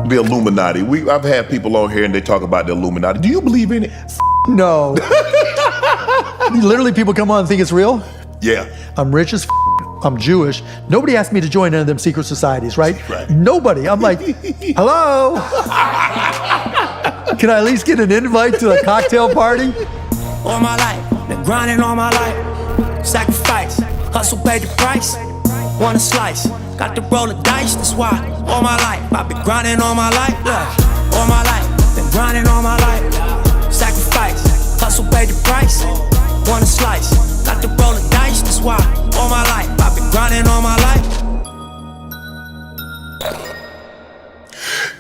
The Illuminati. I've had people on here and they talk about the Illuminati. Do you believe in it? No. Literally, people come on and think it's real. Yeah. I'm rich as I'm Jewish. Nobody asked me to join any of them secret societies, right? Nobody. I'm like, hello? Can I at least get an invite to a cocktail party? All my life, been grinding all my life. Sacrifice, hustle paid the price. Want a slice, got to roll the dice, that's why. All my life, I've been grinding all my life. Look, all my life, been grinding all my life. Sacrifice, hustle paid the price. Want a slice, got to roll the dice, that's why. All my life, I've been grinding all my life.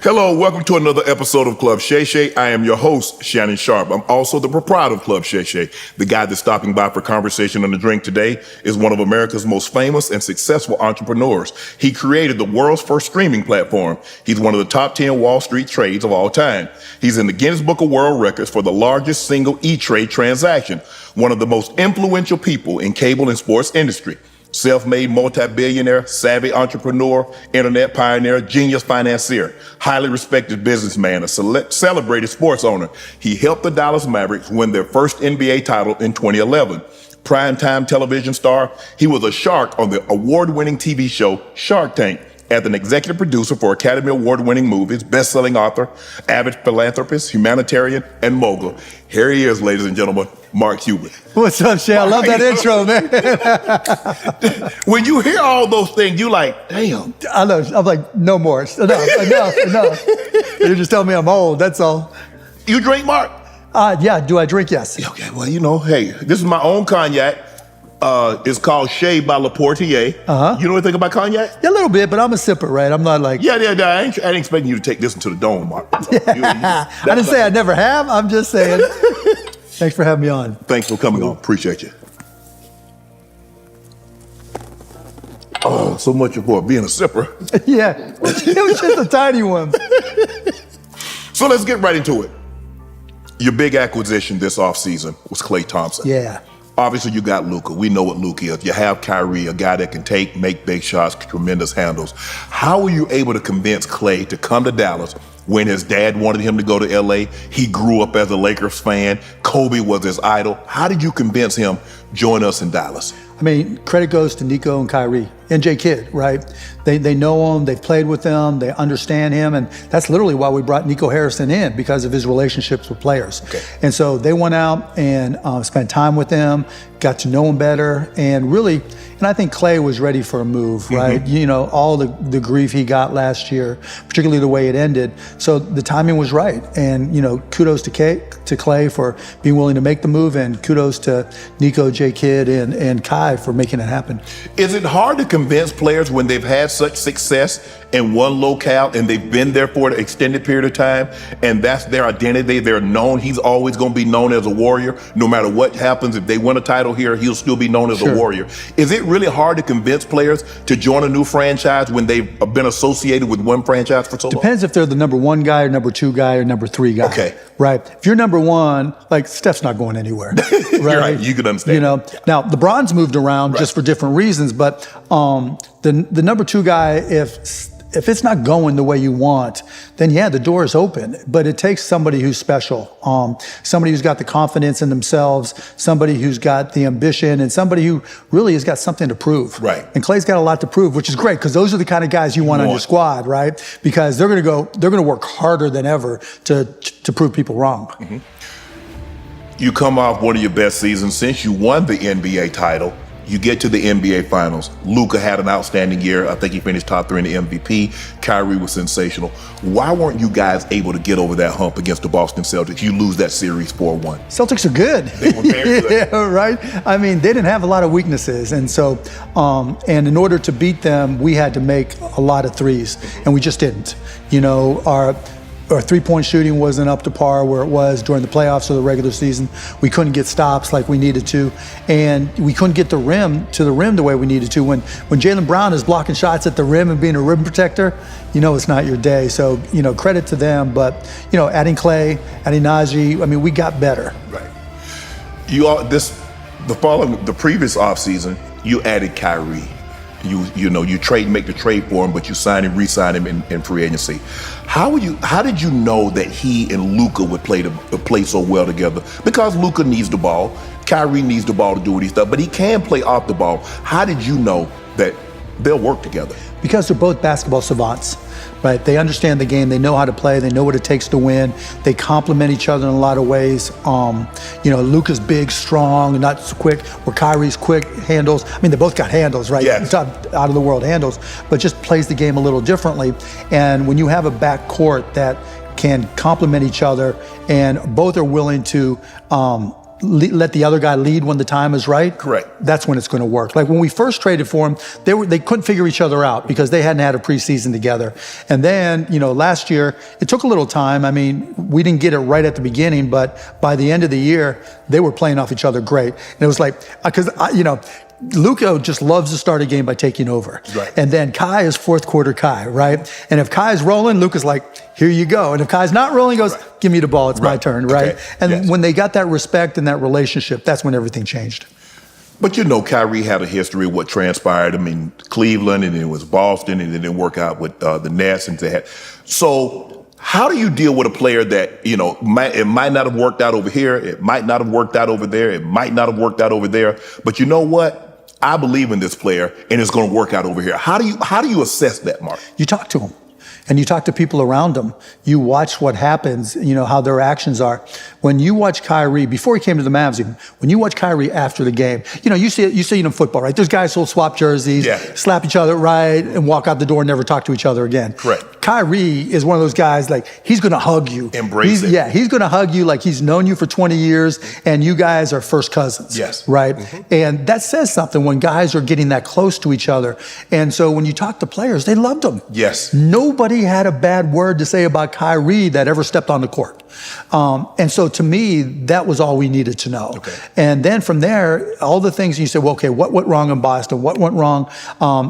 Hello, welcome to another episode of Club Shay Shay. I am your host, Shannon Sharpe. I'm also the proprietor of Club Shay Shay. The guy that's stopping by for conversation and a drink today is one of America's most famous and successful entrepreneurs. He created the world's first streaming platform. He's one of the top 10 Wall Street trades of all time. He's in the Guinness Book of World Records for the largest single e-trade transaction, one of the most influential people in cable and sports industry. Self-made multi-billionaire, savvy entrepreneur, internet pioneer, genius financier, highly respected businessman, a celebrated sports owner. He helped the Dallas Mavericks win their first NBA title in 2011. Primetime television star, he was a shark on the award-winning TV show Shark Tank. As an executive producer for Academy Award-winning movies, best-selling author, avid philanthropist, humanitarian, and mogul. Here he is, ladies and gentlemen, Mark Cuban. What's up, Shay? I love that intro, man. When you hear all those things, you like, damn. I know. I'm like, no more. Enough. You're just telling me I'm old, that's all. You drink, Mark? Yeah, do I drink? Yes. Okay, well, you know, hey, this is my own cognac. It's called Shay by Le Portier. You know anything about cognac? Yeah, a little bit, but I'm a sipper, right? I'm not like... Yeah. I ain't expecting you to take this into the dome, Mark. I didn't say I never have. I'm just saying. Thanks for having me on. Thanks for coming on. Appreciate you. Oh, so much for being a sipper. Yeah, it was just a tiny one. So let's get right into it. Your big acquisition this offseason was Klay Thompson. Yeah. Obviously, you got Luka. We know what Luka is. You have Kyrie, a guy that can make big shots, tremendous handles. How were you able to convince Klay to come to Dallas when his dad wanted him to go to LA? He grew up as a Lakers fan. Kobe was his idol. How did you convince him join us in Dallas? I mean, credit goes to Nico and Kyrie and J Kidd, right? They know him, they've played with him, they understand him, and that's literally why we brought Nico Harrison in, because of his relationships with players. Okay. And so they went out and spent time with him, got to know him better, and really, and I think Klay was ready for a move, right? Mm-hmm. You know, all the grief he got last year, particularly the way it ended. So the timing was right. And, you know, kudos to Klay for being willing to make the move, and kudos to Nico, J Kidd, and Kai for making it happen. Is it hard to convince players when they've had such success in one locale and they've been there for an extended period of time and that's their identity? They're known. He's always going to be known as a warrior. No matter what happens, if they win a title here, he'll still be known as a warrior. Is it really hard to convince players to join a new franchise when they've been associated with one franchise for so long? Depends if they're the number one guy or number two guy or number three guy. Okay. Right. If you're number one, like Steph's not going anywhere. Right. You're right. You can understand. You know, now LeBron's moved around just for different reasons, but the number two guy, if it's not going the way you want, then yeah, the door is open. But it takes somebody who's special, somebody who's got the confidence in themselves, somebody who's got the ambition, and somebody who really has got something to prove. Right. And Klay's got a lot to prove, which is great, because those are the kind of guys you want on your squad, right? Because they're gonna work harder than ever to prove people wrong. Mm-hmm. You come off one of your best seasons since you won the NBA title. You get to the NBA Finals. Luka had an outstanding year. I think he finished top 3 in the MVP. Kyrie was sensational. Why weren't you guys able to get over that hump against the Boston Celtics? You lose that series 4-1. Celtics are good. They were very good. Yeah, right? I mean, they didn't have a lot of weaknesses. And so, and in order to beat them, we had to make a lot of threes. And we just didn't. You know, our three-point shooting wasn't up to par where it was during the playoffs or the regular season. We couldn't get stops like we needed to, and we couldn't get the rim the way we needed to. When Jaylen Brown is blocking shots at the rim and being a rim protector, you know it's not your day. So, you know, credit to them, but, you know, adding Klay, adding Najee, I mean, we got better. Right. The previous offseason, you added Kyrie. You trade, make the trade for him, but you sign and re-sign him in free agency. How did you know that he and Luka would play so well together? Because Luka needs the ball, Kyrie needs the ball to do what he's done, but he can play off the ball. How did you know that they'll work together? Because they're both basketball savants, right? They understand the game. They know how to play. They know what it takes to win. They complement each other in a lot of ways. Luka's big, strong, not so quick, where Kyrie's quick handles. I mean, they both got handles, right? Yes. Out of the world handles, but just plays the game a little differently. And when you have a backcourt that can complement each other and both are willing to let the other guy lead when the time is right. Correct. That's when it's going to work. Like when we first traded for him, they couldn't figure each other out because they hadn't had a preseason together. And then, last year, it took a little time. I mean, we didn't get it right at the beginning, but by the end of the year, they were playing off each other great. And it was like, because, Luka just loves to start a game by taking over. Right. And then Kai is fourth quarter Kai, right? And if Kai's rolling, Luka's like, here you go. And if Kai's not rolling, he goes, give me the ball, it's my turn, right? Okay. And when they got that respect and that relationship, that's when everything changed. But Kyrie had a history of what transpired. I mean, Cleveland, and it was Boston, and it didn't work out with the Nets. So how do you deal with a player that, it might not have worked out over here, it might not have worked out over there, it might not have worked out over there, but you know what? I believe in this player, and it's going to work out over here. How do you assess that, Mark? You talk to him. And you talk to people around them. You watch what happens, how their actions are. When you watch Kyrie, before he came to the Mavs even, when you watch Kyrie after the game, you see it in football, right? There's guys who'll swap jerseys, slap each other, right, and walk out the door and never talk to each other again. Correct. Kyrie is one of those guys, like, he's going to hug you. Embrace it. Yeah, he's going to hug you like he's known you for 20 years, and you guys are first cousins. Yes. Right? Mm-hmm. And that says something when guys are getting that close to each other. And so when you talk to players, they loved him. Yes. Nobody had a bad word to say about Kyrie that ever stepped on the court. And so to me, that was all we needed to know. Okay. And then from there, all the things you said, well, okay, what went wrong in Boston? What went wrong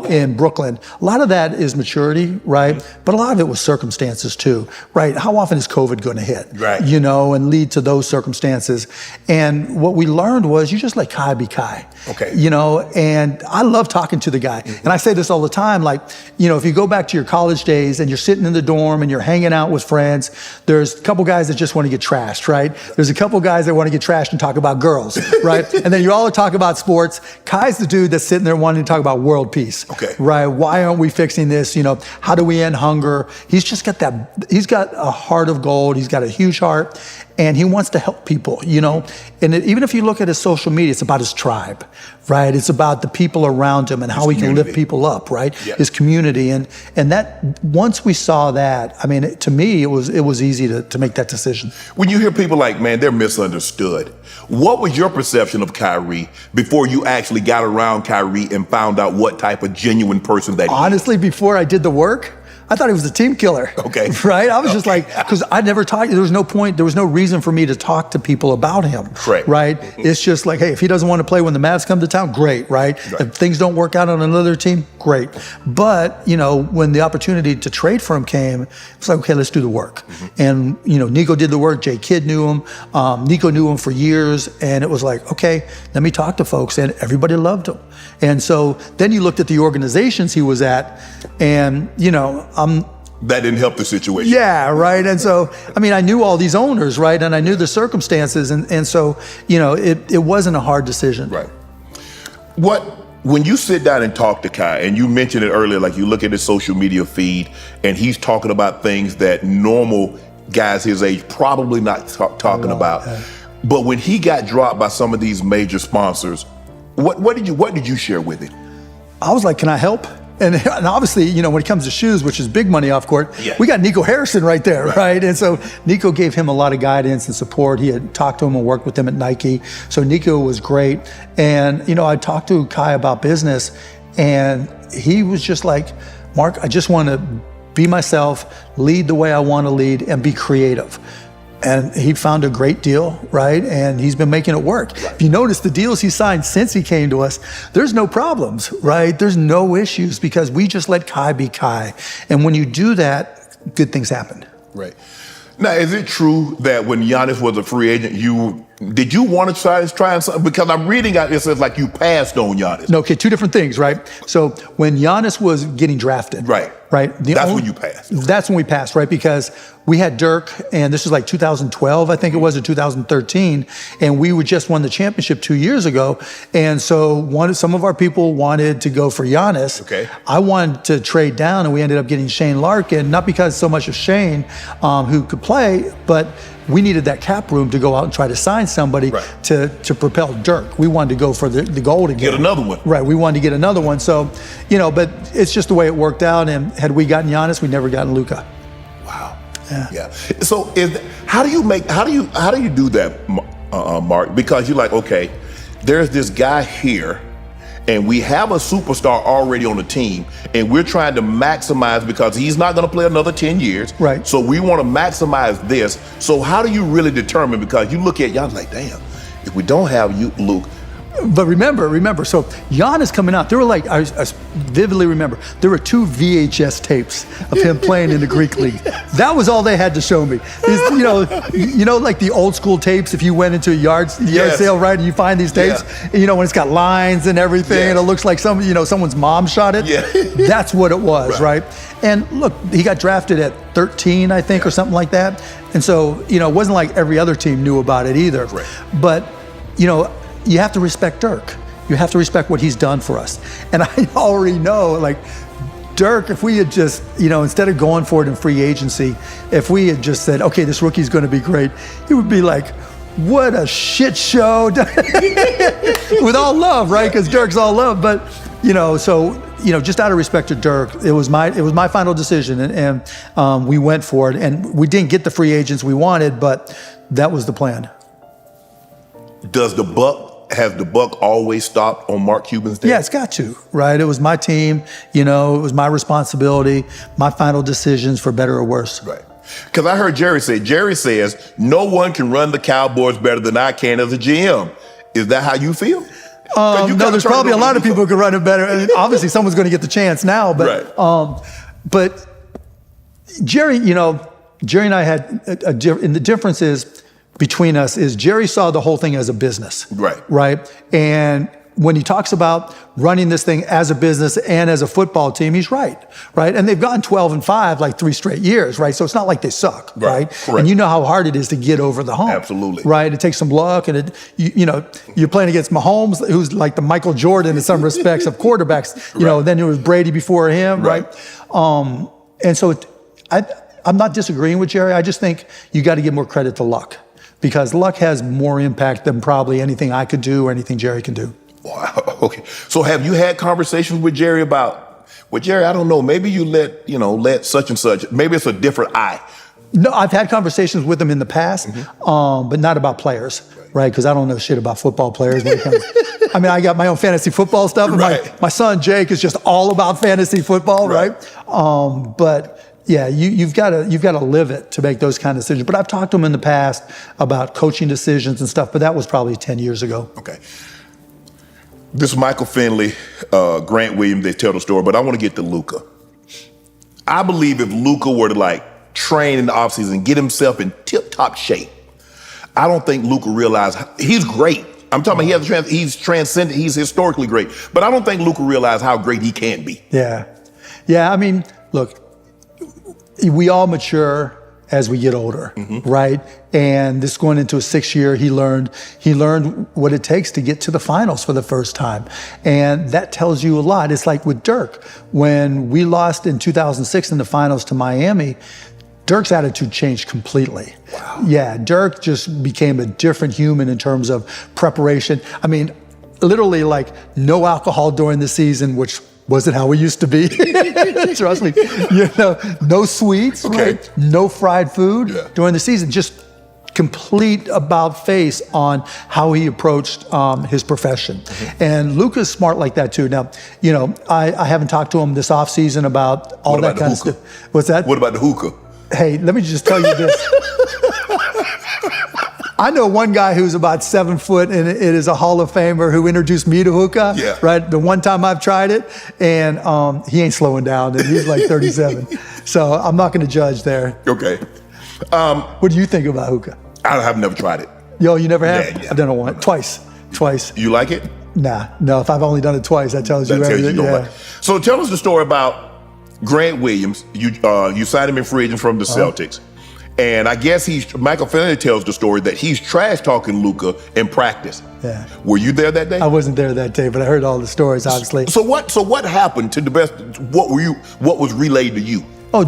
in Brooklyn? A lot of that is maturity, right? But a lot of it was circumstances too, right? How often is COVID going to hit? Right. And lead to those circumstances. And what we learned was you just let Kai be Kai. Okay. And I love talking to the guy. Mm-hmm. And I say this all the time, like, if you go back to your college days and you're sitting in the dorm and you're hanging out with friends, there's a couple guys that just want to get trashed, right? There's a couple guys that want to get trashed and talk about girls, right? And then you all talk about sports. Kai's the dude that's sitting there wanting to talk about world peace, right? Why aren't we fixing this? How do we end hunger? He's just got he's got a heart of gold. He's got a huge heart. And he wants to help people, And even if you look at his social media, it's about his tribe, right? It's about the people around him and how he can lift people up, right? Yeah. His community. And that, once we saw that, I mean, to me, it was easy to make that decision. When you hear people like, man, they're misunderstood, what was your perception of Kyrie before you actually got around Kyrie and found out what type of genuine person that he is? Honestly, before I did the work, I thought he was a team killer. Okay. Right? I was just like, because I never talked, there was no point, there was no reason for me to talk to people about him. Correct. Right? Mm-hmm. It's just like, hey, if he doesn't want to play when the Mavs come to town, great, right? If things don't work out on another team, great. But, when the opportunity to trade for him came, it's like, okay, let's do the work. Mm-hmm. And, Nico did the work, Jay Kidd knew him, Nico knew him for years, and it was like, okay, let me talk to folks, and everybody loved him. And so then you looked at the organizations he was at, and, that didn't help the situation. Yeah, right. And so, I knew all these owners, right? And I knew the circumstances. And so, it wasn't a hard decision. Right. When you sit down and talk to Kai, and you mentioned it earlier, like you look at his social media feed, and he's talking about things that normal guys his age probably not talking about. Yeah. But when he got dropped by some of these major sponsors, what did you share with him? I was like, can I help? And obviously, when it comes to shoes, which is big money off court, we got Nico Harrison right there, right? And so Nico gave him a lot of guidance and support. He had talked to him and worked with him at Nike. So Nico was great. And, I talked to Kai about business, and he was just like, Mark, I just want to be myself, lead the way I want to lead, and be creative. And he found a great deal, right? And he's been making it work. Right. If you notice the deals he signed since he came to us, there's no problems, right? There's no issues because we just let Kai be Kai. And when you do that, good things happen. Right. Now, is it true that when Giannis was a free agent, you Did you want to try something? Because I'm reading out, it says like you passed on Giannis. No, okay, two different things, right? So when Giannis was getting drafted, Right. That's when you passed. That's when we passed, right? Because we had Dirk, and this was like 2012, I think it was, or 2013, and we just won the championship 2 years ago. And so some of our people wanted to go for Giannis. Okay. I wanted to trade down, and we ended up getting Shane Larkin, not because so much of Shane, who could play, but we needed that cap room to go out and try to sign somebody to propel Dirk. We wanted to go for the gold again. Get another one. Right, we wanted to get another one. So, but it's just the way it worked out. And had we gotten Giannis, we'd never gotten Luka. Wow. Yeah. So how do you do that, Mark? Because you're like, okay, there's this guy here, and we have a superstar already on the team, and we're trying to maximize because he's not going to play another 10 years. Right. So we want to maximize this. So how do you really determine? Because you look at y'all like, damn, if we don't have you, Luke. But remember, so Giannis coming out, there were like, I vividly remember, there were 2 VHS tapes of him playing in the Greek league. That was all they had to show me. Like the old school tapes, if you went into a yard sale, right, and you find these tapes, when it's got lines and everything, and it looks like someone's mom shot it. Yeah. That's what it was, right? And look, he got drafted at 13, I think, or something like that. And so, it wasn't like every other team knew about it either. Right. But, you have to respect Dirk. You have to respect what he's done for us. And I already know, like, Dirk, if we had just, instead of going for it in free agency, if we had just said, okay, this rookie's going to be great, he would be like, what a shit show. With all love, right? Because Dirk's all love. But, just out of respect to Dirk, it was my final decision, and we went for it. And we didn't get the free agents we wanted, but that was the plan. Has the buck always stopped on Mark Cuban's day? Yeah, it's got to, right? It was my team, it was my responsibility, my final decisions for better or worse. Right. Because I heard Jerry says, no one can run the Cowboys better than I can as a GM. Is that how you feel? No, there's probably a lot of people who can run it better. I mean, obviously, someone's going to get the chance now, but but Jerry, Jerry and I had and the difference is, between us is Jerry saw the whole thing as a business. Right. And when he talks about running this thing as a business and as a football team, he's right. And they've gone 12-5 like 3 straight years, right? So it's not like they suck, right? Correct. And you know how hard it is to get over the hump. Absolutely. Right? It takes some luck, and you're playing against Mahomes, who's like the Michael Jordan in some respects of quarterbacks. Then it was Brady before him, right? And so I'm not disagreeing with Jerry. I just think you got to give more credit to luck, because luck has more impact than probably anything I could do or anything Jerry can do. Wow. Okay. So have you had conversations with Jerry about, Jerry, I don't know, maybe you let such and such, maybe it's a different eye. No, I've had conversations with him in the past, but not about players, right? Because I don't know shit about football players when it comes. I mean, I got my own fantasy football stuff, and my son Jake is just all about fantasy football, right? But yeah, you've got to live it to make those kind of decisions. But I've talked to him in the past about coaching decisions and stuff, but that was probably 10 years ago. Okay. This is Michael Finley, Grant Williams, they tell the story, but I want to get to Luka. I believe if Luka were to train in the offseason and get himself in tip-top shape, I don't think Luka realized he's great. I'm talking about he's transcendent, he's historically great, but I don't think Luka realized how great he can be. Yeah. I mean, look, we all mature as we get older, right? And this going into a 6th year, he learned what it takes to get to the finals for the first time. And that tells you a lot. It's like with Dirk. When we lost in 2006 in the finals to Miami, Dirk's attitude changed completely. Wow. Yeah, Dirk just became a different human in terms of preparation. I mean, literally no alcohol during the season, which wasn't how we used to be. Trust me. No sweets, right? No fried food during the season. Just complete about face on how he approached his profession. And Luka's smart like that too. Now, I haven't talked to him this offseason about all that kind of stuff. What's that? What about the hookah? Hey, let me just tell you this. I know one guy who's about 7 foot and it is a Hall of Famer who introduced me to hookah, right? The one time I've tried it, and he ain't slowing down, and he's like 37. So I'm not going to judge there. Okay. What do you think about hookah? I have never tried it. Yo, you never have? Yeah. I've done it once, twice. You like it? Nah, no. If I've only done it twice, that tells you everything. don't like it. So tell us the story about Grant Williams. You signed him in free agent from the Celtics. And I guess Michael Finley tells the story that he's trash talking Luka in practice. Yeah. Were you there that day? I wasn't there that day, but I heard all the stories, obviously. So what happened to the best? What was relayed to you? Oh,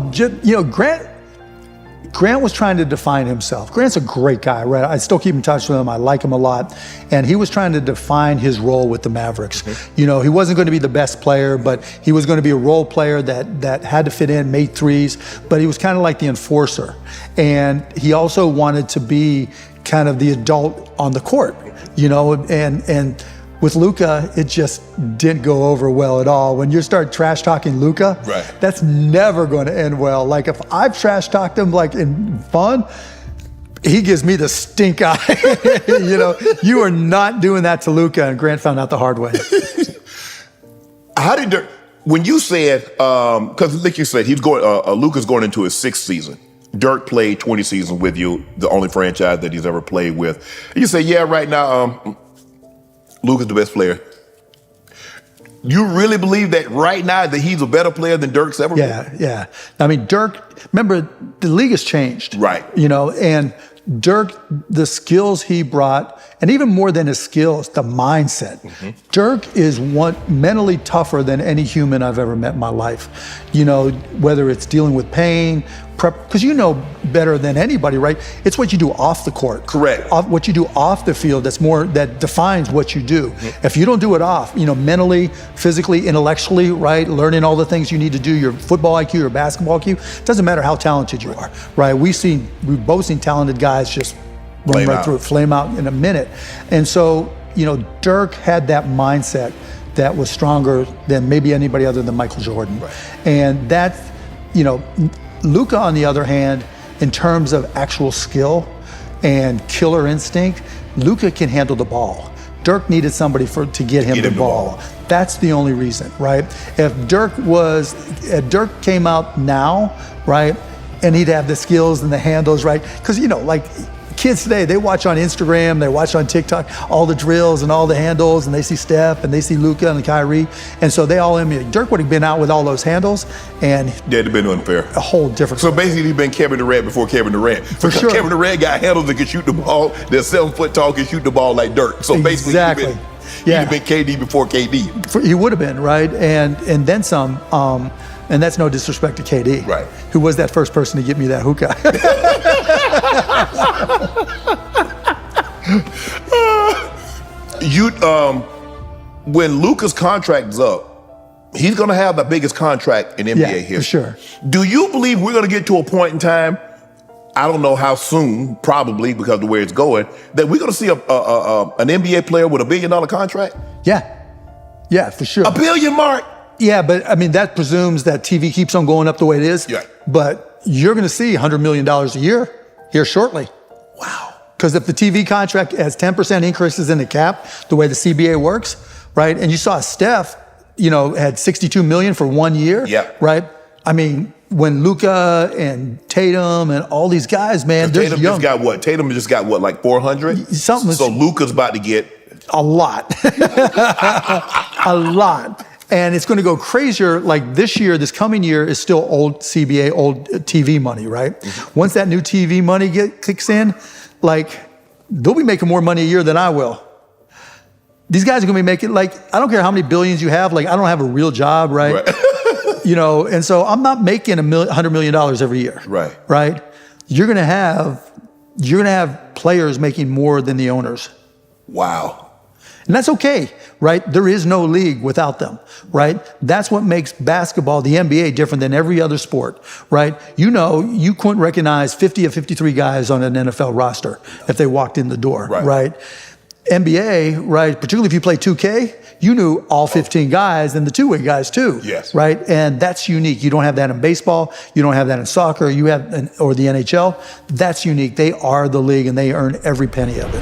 Grant was trying to define himself. Grant's a great guy, right? I still keep in touch with him. I like him a lot. And he was trying to define his role with the Mavericks. He wasn't going to be the best player, but he was going to be a role player that had to fit in, made threes, but he was kind of like the enforcer. And he also wanted to be kind of the adult on the court, and with Luka, it just didn't go over well at all. When you start trash talking Luka, that's never going to end well. Like if I've trash talked him like in fun, he gives me the stink eye. You are not doing that to Luka, and Grant found out the hard way. How did when you said, because like you said, Luka's going into his 6th season. Dirk played 20 seasons with you, the only franchise that he's ever played with. And you say, yeah, right now, Luka's the best player. You really believe that right now that he's a better player than Dirk's ever been? Yeah. I mean, Dirk, remember, the league has changed. Right. And Dirk, the skills he brought, and even more than his skills, the mindset. Dirk is mentally tougher than any human I've ever met in my life. Whether it's dealing with pain, because better than anybody, right? It's what you do off the court. Correct. What you do off the field that defines what you do. If you don't do it off, mentally, physically, intellectually, right? Learning all the things you need to do, your football IQ, your basketball IQ, doesn't matter how talented you are, right? We've both seen talented guys just run right through it, flame out in a minute. And so, Dirk had that mindset that was stronger than maybe anybody other than Michael Jordan. Right. And that, Luka, on the other hand, in terms of actual skill and killer instinct, Luka can handle the ball. Dirk needed somebody to get him the ball. That's the only reason, right? If Dirk came out now, right, and he'd have the skills and the handles, right? Because, kids today, they watch on Instagram, they watch on TikTok, all the drills and all the handles, and they see Steph and they see Luka and Kyrie, and so they all emulate. Dirk would have been out with all those handles, and that'd have been unfair. A whole different. So basically, he'd been Kevin Durant before Kevin Durant. For sure. Kevin Durant got handles that can shoot the ball. They're 7 foot tall, can shoot the ball like Dirk. So basically, he'd have been KD before KD. He would have been, right, and then some. And that's no disrespect to KD, right? Who was that first person to get me that hookah? When Luka's contract is up, he's going to have the biggest contract in NBA history. For sure. Do you believe we're going to get to a point in time, I don't know how soon, probably because of the way it's going, that we're going to see an NBA player with $1 billion contract? Yeah, for sure. $1 billion, Mark? Yeah, but I mean, that presumes that TV keeps on going up the way it is. Yeah. But you're going to see $100 million a year here shortly. Wow. Because if the TV contract has 10% increases in the cap, the way the CBA works, right? And you saw Steph, had $62 million for 1 year, right? I mean, when Luka and Tatum and all these guys, man, they're Tatum young. Tatum just got what, like 400? Something. So Luka's about to get a lot. A lot. And it's going to go crazier. Like this coming year is still old CBA, old TV money, right? Once that new TV money kicks in, they'll be making more money a year than I will. These guys are going to be making, I don't care how many billions you have. I don't have a real job, right? And so I'm not making $100 million every year. Right? You're going to have players making more than the owners. Wow. And that's okay, right? There is no league without them, right? That's what makes basketball, the NBA, different than every other sport, right? You couldn't recognize 50 of 53 guys on an NFL roster if they walked in the door, right? NBA, right, particularly if you play 2K, you knew all 15 guys and the two-way guys too, right? And that's unique. You don't have that in baseball. You don't have that in soccer. Or the NHL. That's unique. They are the league and they earn every penny of it.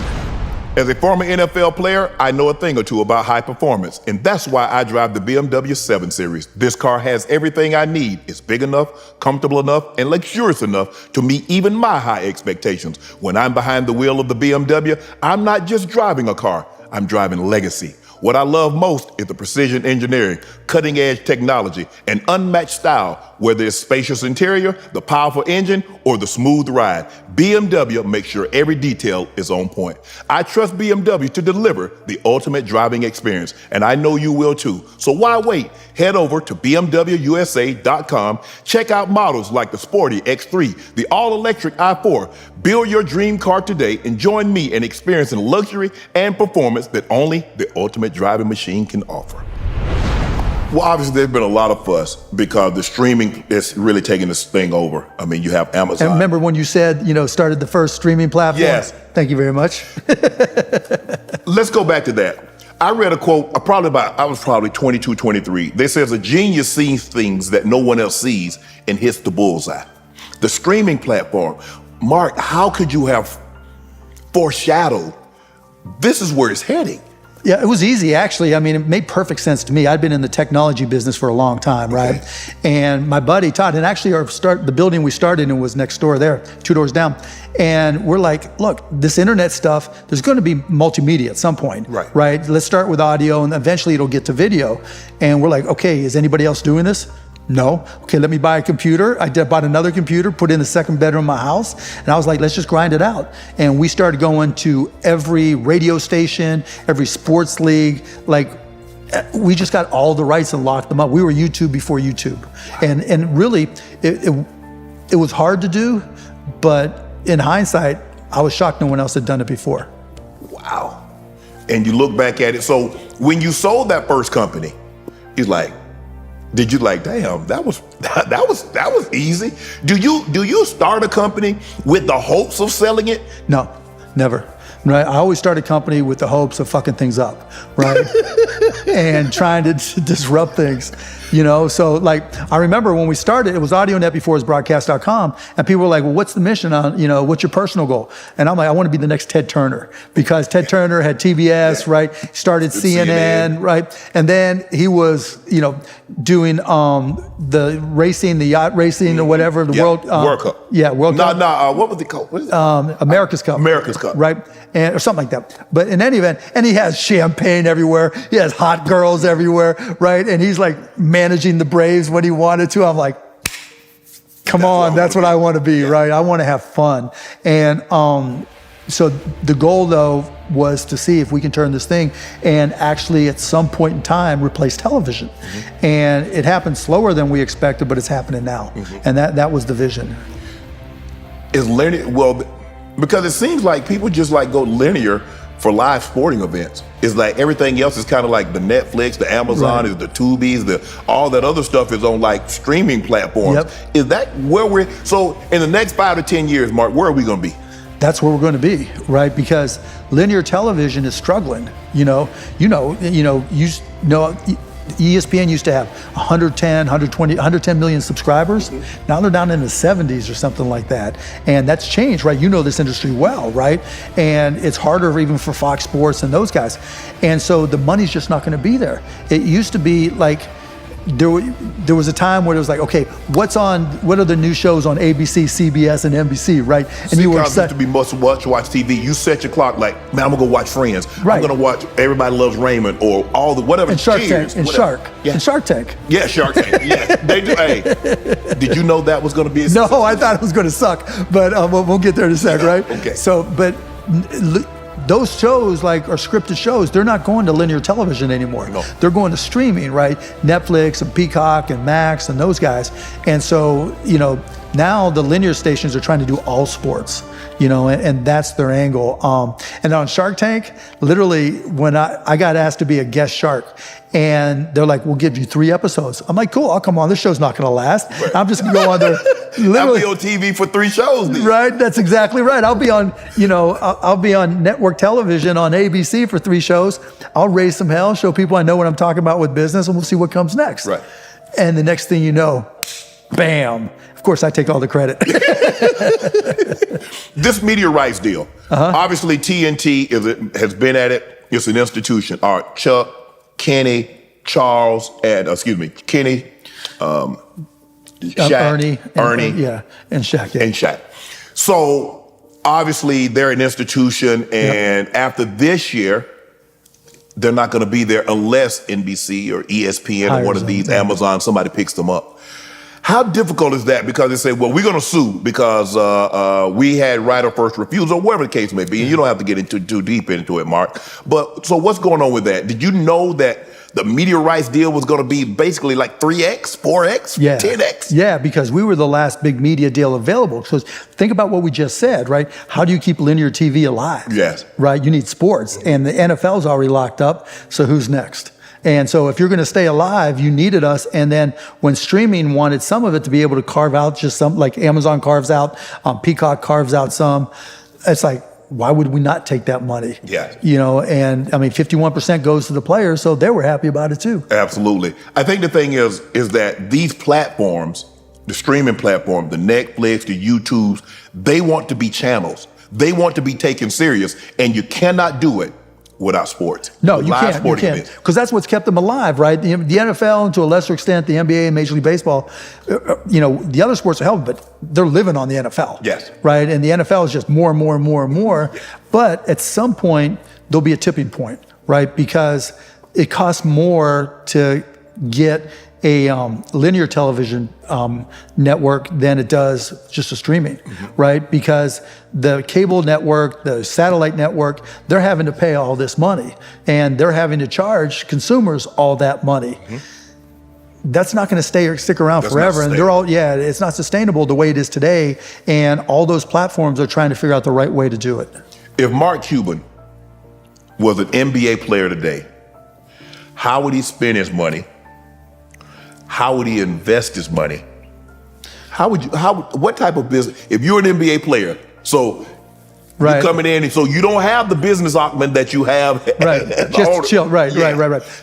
As a former NFL player, I know a thing or two about high performance, and that's why I drive the BMW 7 Series. This car has everything I need. It's big enough, comfortable enough, and luxurious enough to meet even my high expectations. When I'm behind the wheel of the BMW, I'm not just driving a car, I'm driving legacy. What I love most is the precision engineering, cutting-edge technology, and unmatched style, whether it's spacious interior, the powerful engine, or the smooth ride. BMW makes sure every detail is on point. I trust BMW to deliver the ultimate driving experience, and I know you will too. So why wait? Head over to BMWUSA.com, check out models like the sporty X3, the all-electric i4. Build your dream car today and join me in experiencing luxury and performance that only the ultimate driving machine can offer. Well, obviously, there's been a lot of fuss because the streaming is really taking this thing over. I mean, you have Amazon. And remember when you said, started the first streaming platform? Yes. Thank you very much. Let's go back to that. I read a quote, I was probably 22, 23. That says, a genius sees things that no one else sees and hits the bullseye. The streaming platform. Mark, how could you have foreshadowed this is where it's heading? Yeah, it was easy, actually. I mean, it made perfect sense to me. I'd been in the technology business for a long time, right? And my buddy Todd, and actually the building we started in was next door there, 2 doors down. And we're like, look, this internet stuff, there's going to be multimedia at some point, right? Let's start with audio, and eventually it'll get to video. And we're like, okay, is anybody else doing this? No. Okay, let me buy a computer. I bought another computer, put it in the second bedroom of my house, and I was like, let's just grind it out. And we started going to every radio station, every sports league. Like, we just got all the rights and locked them up. We were YouTube before YouTube. And really, it was hard to do, but in hindsight, I was shocked no one else had done it before. Wow. And you look back at it. So when you sold that first company, he's like, did you like, damn, that was easy? Do you start a company with the hopes of selling it? No, never. Right? I always start a company with the hopes of fucking things up, right? And trying to disrupt things, So like, I remember when we started, it was AudioNet before it was broadcast.com, and people were like, well, what's the mission on, what's your personal goal? And I'm like, I want to be the next Ted Turner, because Ted Turner had TBS, right? Started CNN, right? And then he was, doing the racing, the yacht racing or whatever, the World Cup. Yeah, World Cup. What was it called? What is it? America's Cup. America's Cup. Right? Or something like that. But in any event, and he has champagne everywhere. He has hot girls everywhere, right? And he's like managing the Braves when he wanted to. I'm like, come on, that's what I want to be, right? I want to have fun. And so the goal, though, was to see if we can turn this thing and actually at some point in time replace television. And it happened slower than we expected, but it's happening now. And that was the vision. Is linear, because it seems like people just like go linear for live sporting events. It's like everything else is kind of like the Netflix, the Amazon, is the Tubies, all that other stuff is on like streaming platforms. Is that where so in the next 5 to 10 years, Mark, where are we going to be? That's where we're going to be, right? Because linear television is struggling. ESPN used to have 110, 120, 110 million subscribers. Now they're down in the 70s or something like that. And that's changed, right? You know this industry well, right? And it's harder even for Fox Sports and those guys. And so the money's just not going to be there. It used to be like, there was a time where it was like, okay, what are the new shows on ABC, CBS, and NBC, right? And you were used to be watch TV. You set your clock like, man, I'm gonna go watch Friends. Right. I'm gonna watch Everybody Loves Raymond or all the whatever. And Shark Tank. And Shark. Yeah. And Shark Tank. Yeah, Shark Tank. Yeah, they do. Hey, did you know that was gonna be a success? No, I thought it was gonna suck, but we'll get there in a sec, right? Okay. So, but those shows, like, are scripted shows, they're not going to linear television anymore. No. They're going to streaming, right? Netflix and Peacock and Max and those guys. And so, now the linear stations are trying to do all sports, and that's their angle. And on Shark Tank, literally, when I got asked to be a guest shark, and they're like, we'll give you 3 episodes. I'm like, cool, I'll come on. This show's not going to last. Right. I'm just going to go on there. Literally, I'll be on TV for 3 shows. Then. Right, that's exactly right. I'll be on, I'll be on network television on ABC for 3 shows. I'll raise some hell, show people I know what I'm talking about with business, and we'll see what comes next. Right. And the next thing you know, bam. Of course, I take all the credit. This media rights deal. Obviously, TNT has been at it. It's an institution. All right, Chuck, Kenny, Charles, and Kenny, Shaq, Ernie, and Shaq. Yeah. And Shaq. So obviously they're an institution, and after this year, they're not going to be there unless NBC or ESPN or one of these, Amazon, somebody picks them up. How difficult is that? Because they say, well, we're going to sue because we had right of first refusal, or whatever the case may be. And you don't have to get into too deep into it, Mark. But so what's going on with that? Did you know that the media rights deal was going to be basically like 3X, 4X, 10X? Yeah, because we were the last big media deal available. So think about what we just said, right? How do you keep linear TV alive? Yes. Right? You need sports. And the NFL's already locked up. So who's next? And so if you're going to stay alive, you needed us. And then when streaming wanted some of it to be able to carve out just some, like Amazon carves out, Peacock carves out some, it's like, why would we not take that money? Yeah. You know, and I mean, 51% goes to the players, so they were happy about it too. Absolutely. I think the thing is that these platforms, the streaming platform, the Netflix, the YouTubes, they want to be channels. They want to be taken serious, and you cannot do it without sports. No, you can't. You can't. Because that's what's kept them alive, right? The NFL, and to a lesser extent, the NBA and Major League Baseball, you know, the other sports are helping, but they're living on the NFL. Yes. Right? And the NFL is just more and more and more and more. But at some point, there'll be a tipping point, right? Because it costs more to get a linear television network than it does just a streaming, right? Because the cable network, the satellite network, they're having to pay all this money, and they're having to charge consumers all that money. That's not going to stick around forever, and they're all it's not sustainable the way it is today. And all those platforms are trying to figure out the right way to do it. If Mark Cuban was an NBA player today, how would he spend his money? How would he invest his money? What type of business? If you're an NBA player, so you're coming in, and so you don't have the business acumen that you have. Right, just chill. Right.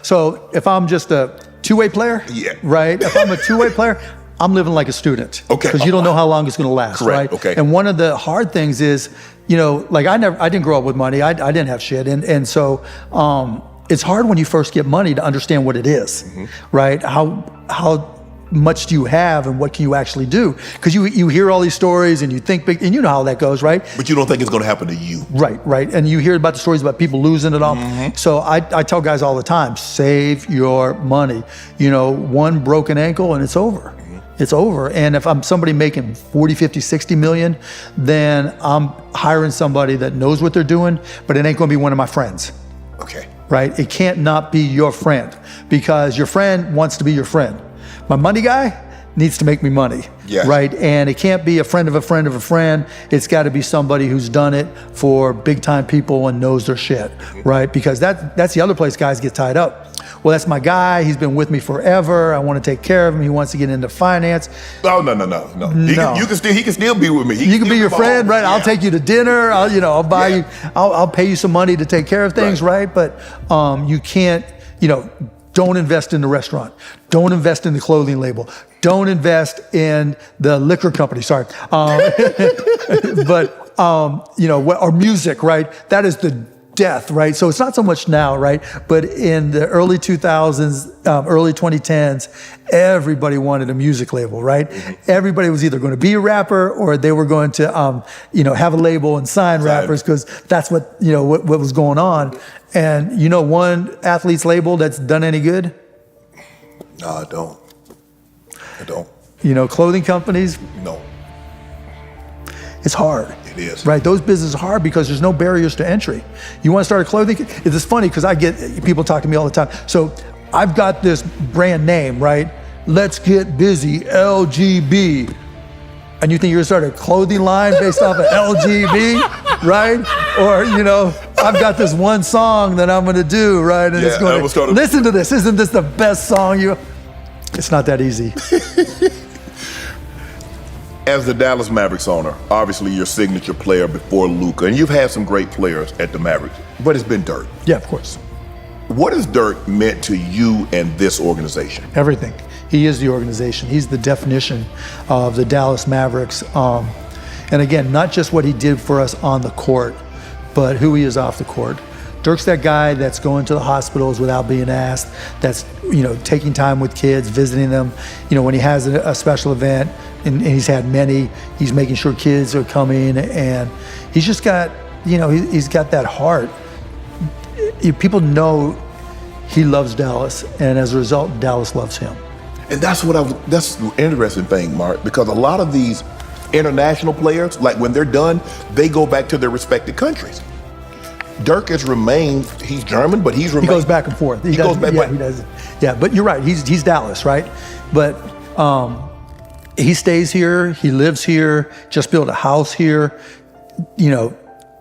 So if I'm just a two-way player, right? If I'm a two-way player, I'm living like a student. Okay. Because you don't know how long it's going to last, Correct. right? Okay. And one of the hard things is, you know, like I didn't grow up with money. I didn't have shit, and so it's hard when you first get money to understand what it is, right? How much do you have and what can you actually do? Because you hear all these stories and you think big, and you know how that goes, right? But you don't think it's going to happen to you. Right. And you hear about the stories about people losing it all. So I tell guys all the time, save your money. You know, one broken ankle and it's over. It's over. And if I'm somebody making 40, 50, 60 million, then I'm hiring somebody that knows what they're doing, but it ain't going to be one of my friends. Okay. Right? It can't not be your friend, because your friend wants to be your friend. My money guy needs to make me money. Yes. Right? And it can't be a friend of a friend of a friend. It's got to be somebody who's done it for big time people and knows their shit. Right? Because that's the other place guys get tied up. Well, that's my guy. He's been with me forever. I want to take care of him. He wants to get into finance. Oh, no. He can still be with me. You can be your friend, right? Yeah. I'll take you to dinner. I'll buy you. I'll pay you some money to take care of things, right? But you can't. Don't invest in the restaurant. Don't invest in the clothing label. Don't invest in the liquor company. Sorry, but or music, right? That is the death, right? So it's not so much now, right? But in the early 2000s, early 2010s, everybody wanted a music label, right? Everybody was either going to be a rapper or they were going to, have a label and sign rappers, because that's what was going on. And one athlete's label that's done any good? No, I don't. Clothing companies? No. It's hard. It is. Right? Those businesses are hard because there's no barriers to entry. You want to start a clothing? It's funny because I get people talk to me all the time. So I've got this brand name, right? Let's Get Busy, LGB. And you think you're going to start a clothing line based off of LGB, right? Or, I've got this one song that I'm going to do, right? And it's going to, listen to this. Isn't this the best song It's not that easy. As the Dallas Mavericks owner, obviously your signature player before Luka, and you've had some great players at the Mavericks, but it's been Dirk. Yeah, of course. What has Dirk meant to you and this organization? Everything. He is the organization. He's the definition of the Dallas Mavericks. And again, not just what he did for us on the court, but who he is off the court. Dirk's that guy that's going to the hospitals without being asked, that's, taking time with kids, visiting them. When he has a special event, and he's had many, he's making sure kids are coming, and he's just got, he's got that heart. People know he loves Dallas, and as a result, Dallas loves him. And that's the interesting thing, Mark, because a lot of these international players, like when they're done, they go back to their respective countries. Dirk has remained, he's German, but he's remained. He goes back and forth. He goes back. Yeah, he does. Yeah, but you're right. He's Dallas, right? But he stays here. He lives here. Just built a house here.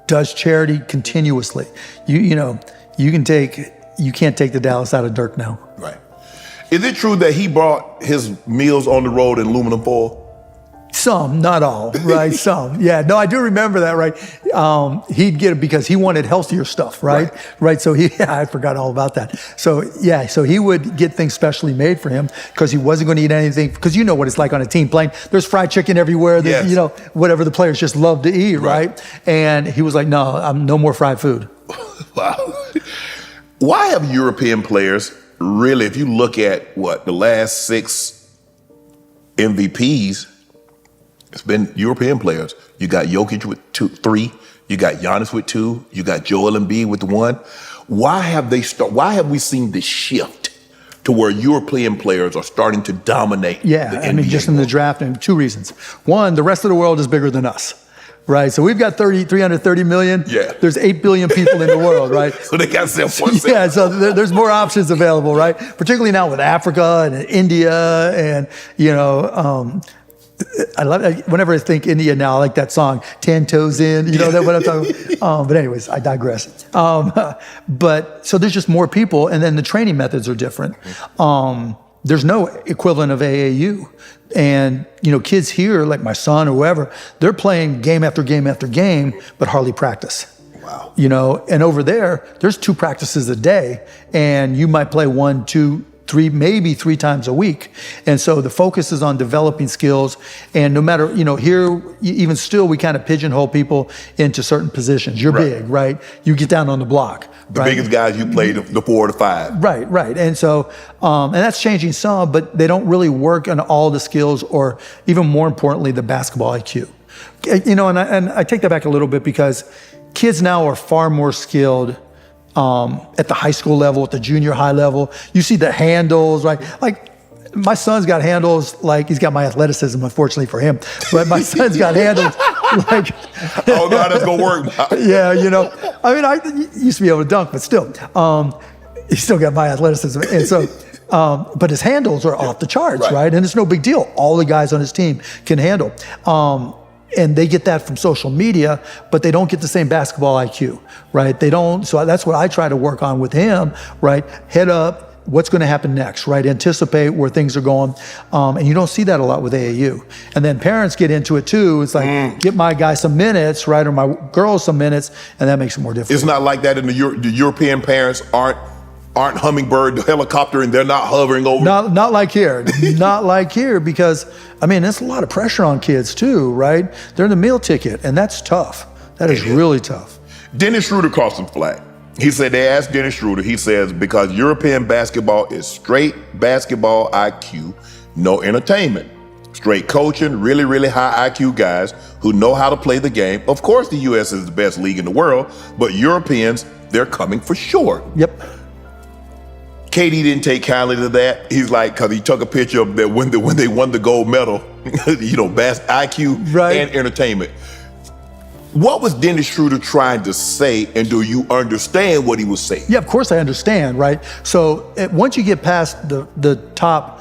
Does charity continuously. You can't take the Dallas out of Dirk now. Right. Is it true that he brought his meals on the road in aluminum foil? Some, not all, right? Some. Yeah, no, I do remember that, right? He'd get it because he wanted healthier stuff, right? Right. So I forgot all about that. So yeah, so he would get things specially made for him because he wasn't going to eat anything, because you know what it's like on a team plane. There's fried chicken everywhere. There's, whatever the players just love to eat, right? And he was like, no, I'm no more fried food. Wow. Why have European players really, if you look at the last 6 MVPs, it's been European players. You got Jokic with 3, you got Giannis with 2, you got Joel Embiid with 1. Why have we seen this shift to where European players are starting to dominate? Yeah, I mean, just in the draft, and 2 reasons. One, the rest of the world is bigger than us. Right, so we've got 330 million. Yeah. There's 8 billion people in the world, right? So they got 7.7. Yeah, so there's more options available, right? Particularly now with Africa and India, and I love it. Whenever I think India now, I like that song, 10 Toes In, that what I'm talking about. But anyways, I digress. But so there's just more people, and then the training methods are different. There's no equivalent of AAU. And, kids here, like my son or whoever, they're playing game after game after game, but hardly practice. Wow. And over there's 2 practices a day, and you might play 1, 2, 3, maybe 3 times a week. And so the focus is on developing skills. And no matter, here, even still, we kind of pigeonhole people into certain positions. You're big, right? You get down on the block. The biggest guys you play the 4 to 5. Right. And so, and that's changing some, but they don't really work on all the skills, or even more importantly, the basketball IQ. And I take that back a little bit, because kids now are far more skilled at the high school level, at the junior high level. You see the handles, right? Like, my son's got handles, like, he's got my athleticism, unfortunately for him, but my son's got handles like, I don't know how that's gonna work. Yeah, I mean, I used to be able to dunk, but still, he's still got my athleticism. And so, but his handles are off the charts, right? And it's no big deal. All the guys on his team can handle. And they get that from social media, but they don't get the same basketball IQ, right? They don't. So that's what I try to work on with him, right? Head up. What's going to happen next, right? Anticipate where things are going. And you don't see that a lot with AAU. And then parents get into it too. It's like, get my guy some minutes, right? Or my girl some minutes, and that makes it more difficult. It's not like that in the European parents aren't hummingbird helicopter, and they're not hovering over. Not like here. Not like here, because, I mean, there's a lot of pressure on kids too, right? They're in the meal ticket, and that's tough. That is really tough. Dennis Schroeder crossed some flag. He said, they asked Dennis Schroeder, he says, because European basketball is straight basketball IQ, no entertainment. Straight coaching, really, really high IQ guys who know how to play the game. Of course, the U.S. is the best league in the world, but Europeans, they're coming for sure. Yep. KD didn't take kindly to that. He's like, because he took a picture of that when they won the gold medal, IQ and entertainment. What was Dennis Schroeder trying to say, and do you understand what he was saying? Yeah, of course I understand, right? So once you get past the top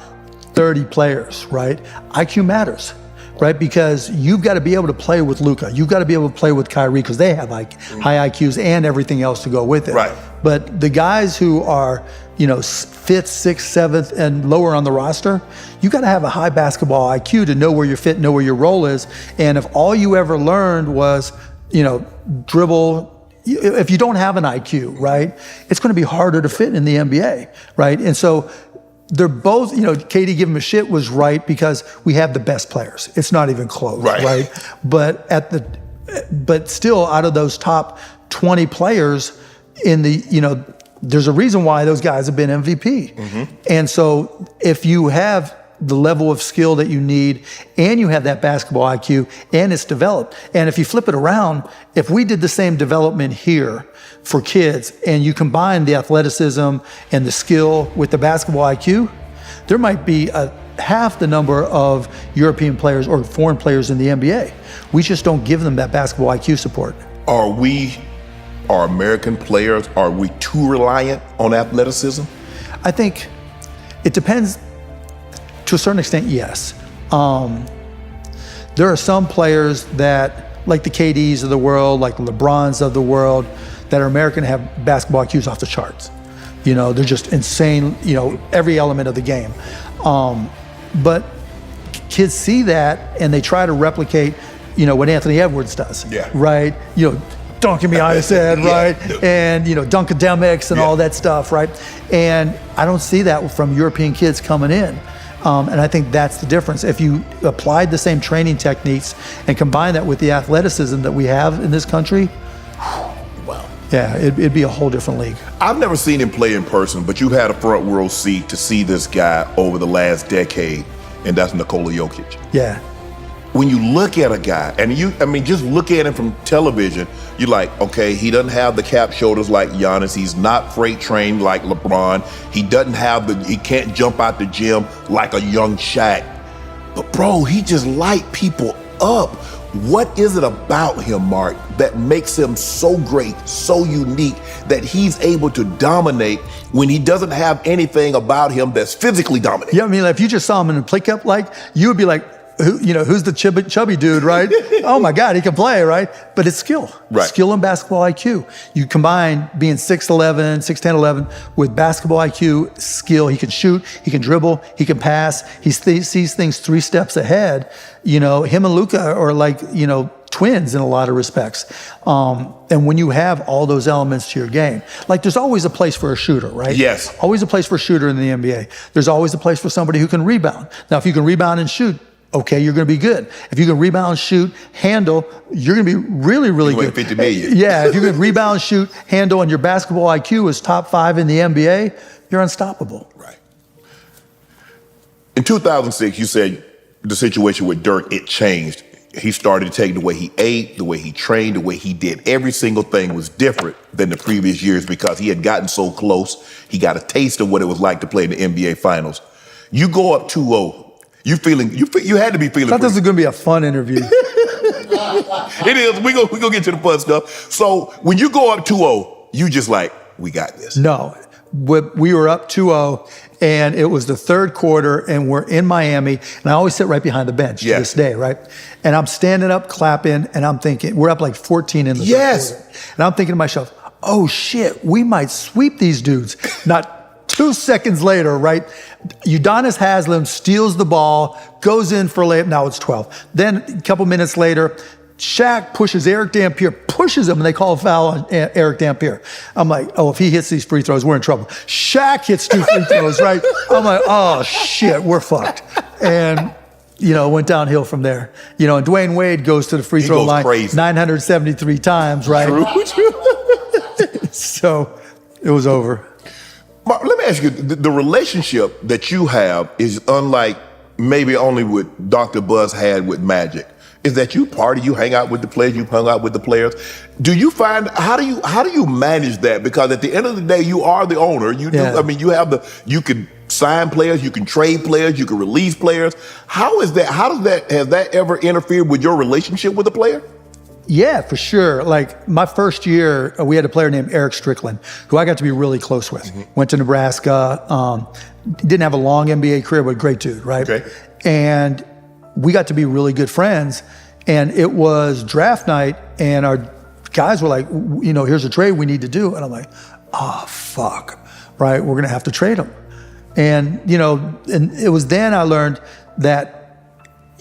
30 players, right, IQ matters, right? Because you've got to be able to play with Luka. You've got to be able to play with Kyrie, because they have high IQs and everything else to go with it. Right. But the guys who are, 5th, 6th, 7th, and lower on the roster, you got to have a high basketball IQ to know where you're fit, know where your role is. And if all you ever learned was, dribble, if you don't have an IQ, right, it's going to be harder to fit in the NBA, right? And so they're both, Katie giving him a shit was right because we have the best players. It's not even close, right? But but still, out of those top 20 players in the, there's a reason why those guys have been MVP. Mm-hmm. And so if you have the level of skill that you need, and you have that basketball IQ, and it's developed. And if you flip it around, if we did the same development here for kids, and you combine the athleticism and the skill with the basketball IQ, there might be half the number of European players or foreign players in the NBA. We just don't give them that basketball IQ support. Are American players, are we too reliant on athleticism? I think it depends. To a certain extent, yes. There are some players that, like the KDs of the world, like the LeBrons of the world, that are American, have basketball IQs off the charts. They're just insane, every element of the game. But kids see that and they try to replicate, what Anthony Edwards does, right? Dunking behind his head, right? And, Dunkademics and all that stuff, right? And I don't see that from European kids coming in. And I think that's the difference. If you applied the same training techniques and combine that with the athleticism that we have in this country, well, yeah, it'd be a whole different league. I've never seen him play in person, but you've had a front row seat to see this guy over the last decade, and that's Nikola Jokic. Yeah. When you look at a guy, and just look at him from television, you're like, okay, he doesn't have the cap shoulders like Giannis. He's not freight trained like LeBron. He can't jump out the gym like a young Shaq. But bro, he just light people up. What is it about him, Mark, that makes him so great, so unique, that he's able to dominate when he doesn't have anything about him that's physically dominant? Yeah, if you just saw him in a play cup, you would be like, who's the chubby dude, right? Oh my God, he can play, right? But it's skill. Right. Skill and basketball IQ. You combine being 6'11", 6'10", 11 with basketball IQ, skill. He can shoot, he can dribble, he can pass. He sees things 3 steps ahead. Him and Luka are like, twins in a lot of respects. And when you have all those elements to your game, there's always a place for a shooter, right? Yes. Always a place for a shooter in the NBA. There's always a place for somebody who can rebound. Now, if you can rebound and shoot, okay, you're going to be good. If you can rebound, shoot, handle, you're going to be really, really good. 50 million. Yeah, if you can rebound, shoot, handle, and your basketball IQ is top 5 in the NBA, you're unstoppable. Right. In 2006, you said the situation with Dirk, it changed. He started to take the way he ate, the way he trained, the way he did every single thing was different than the previous years because he had gotten so close. He got a taste of what it was like to play in the NBA Finals. You go up 2-0. You had to be feeling. I thought this was going to be a fun interview. It is. We go get to the fun stuff. So when you go up 2-0, you just like, we got this. No, we were up 2-0, and it was the third quarter, and we're in Miami, and I always sit right behind the bench to this day, right? And I'm standing up, clapping, and I'm thinking, we're up like 14 in the third quarter. And I'm thinking to myself, oh shit, we might sweep these dudes. Not 2 seconds later, right? Udonis Haslem steals the ball, goes in for a layup. Now it's 12. Then a couple minutes later, Shaq pushes Eric Dampier, pushes him, and they call a foul on Eric Dampier. I'm like, oh, if he hits these free throws, we're in trouble. Shaq hits 2 free throws, right? I'm like, oh shit, we're fucked. And went downhill from there. And Dwayne Wade goes to the free throw line crazy. 973 times, right? True. So it was over. Mark, let me ask you, the relationship that you have is unlike maybe only what Dr. Buzz had with Magic. Is that you party, you hang out with the players, you hung out with the players. Do you find, how do you manage that? Because at the end of the day, you are the owner. You can sign players, you can trade players, you can release players. Has that ever interfered with your relationship with a player? Yeah, for sure. My first year, we had a player named Eric Strickland, who I got to be really close with. Mm-hmm. Went to Nebraska, didn't have a long NBA career, but great dude, right? Okay. And we got to be really good friends. And it was draft night, and our guys were like, here's a trade we need to do. And I'm like, oh, fuck, right? We're going to have to trade him. And, and it was then I learned that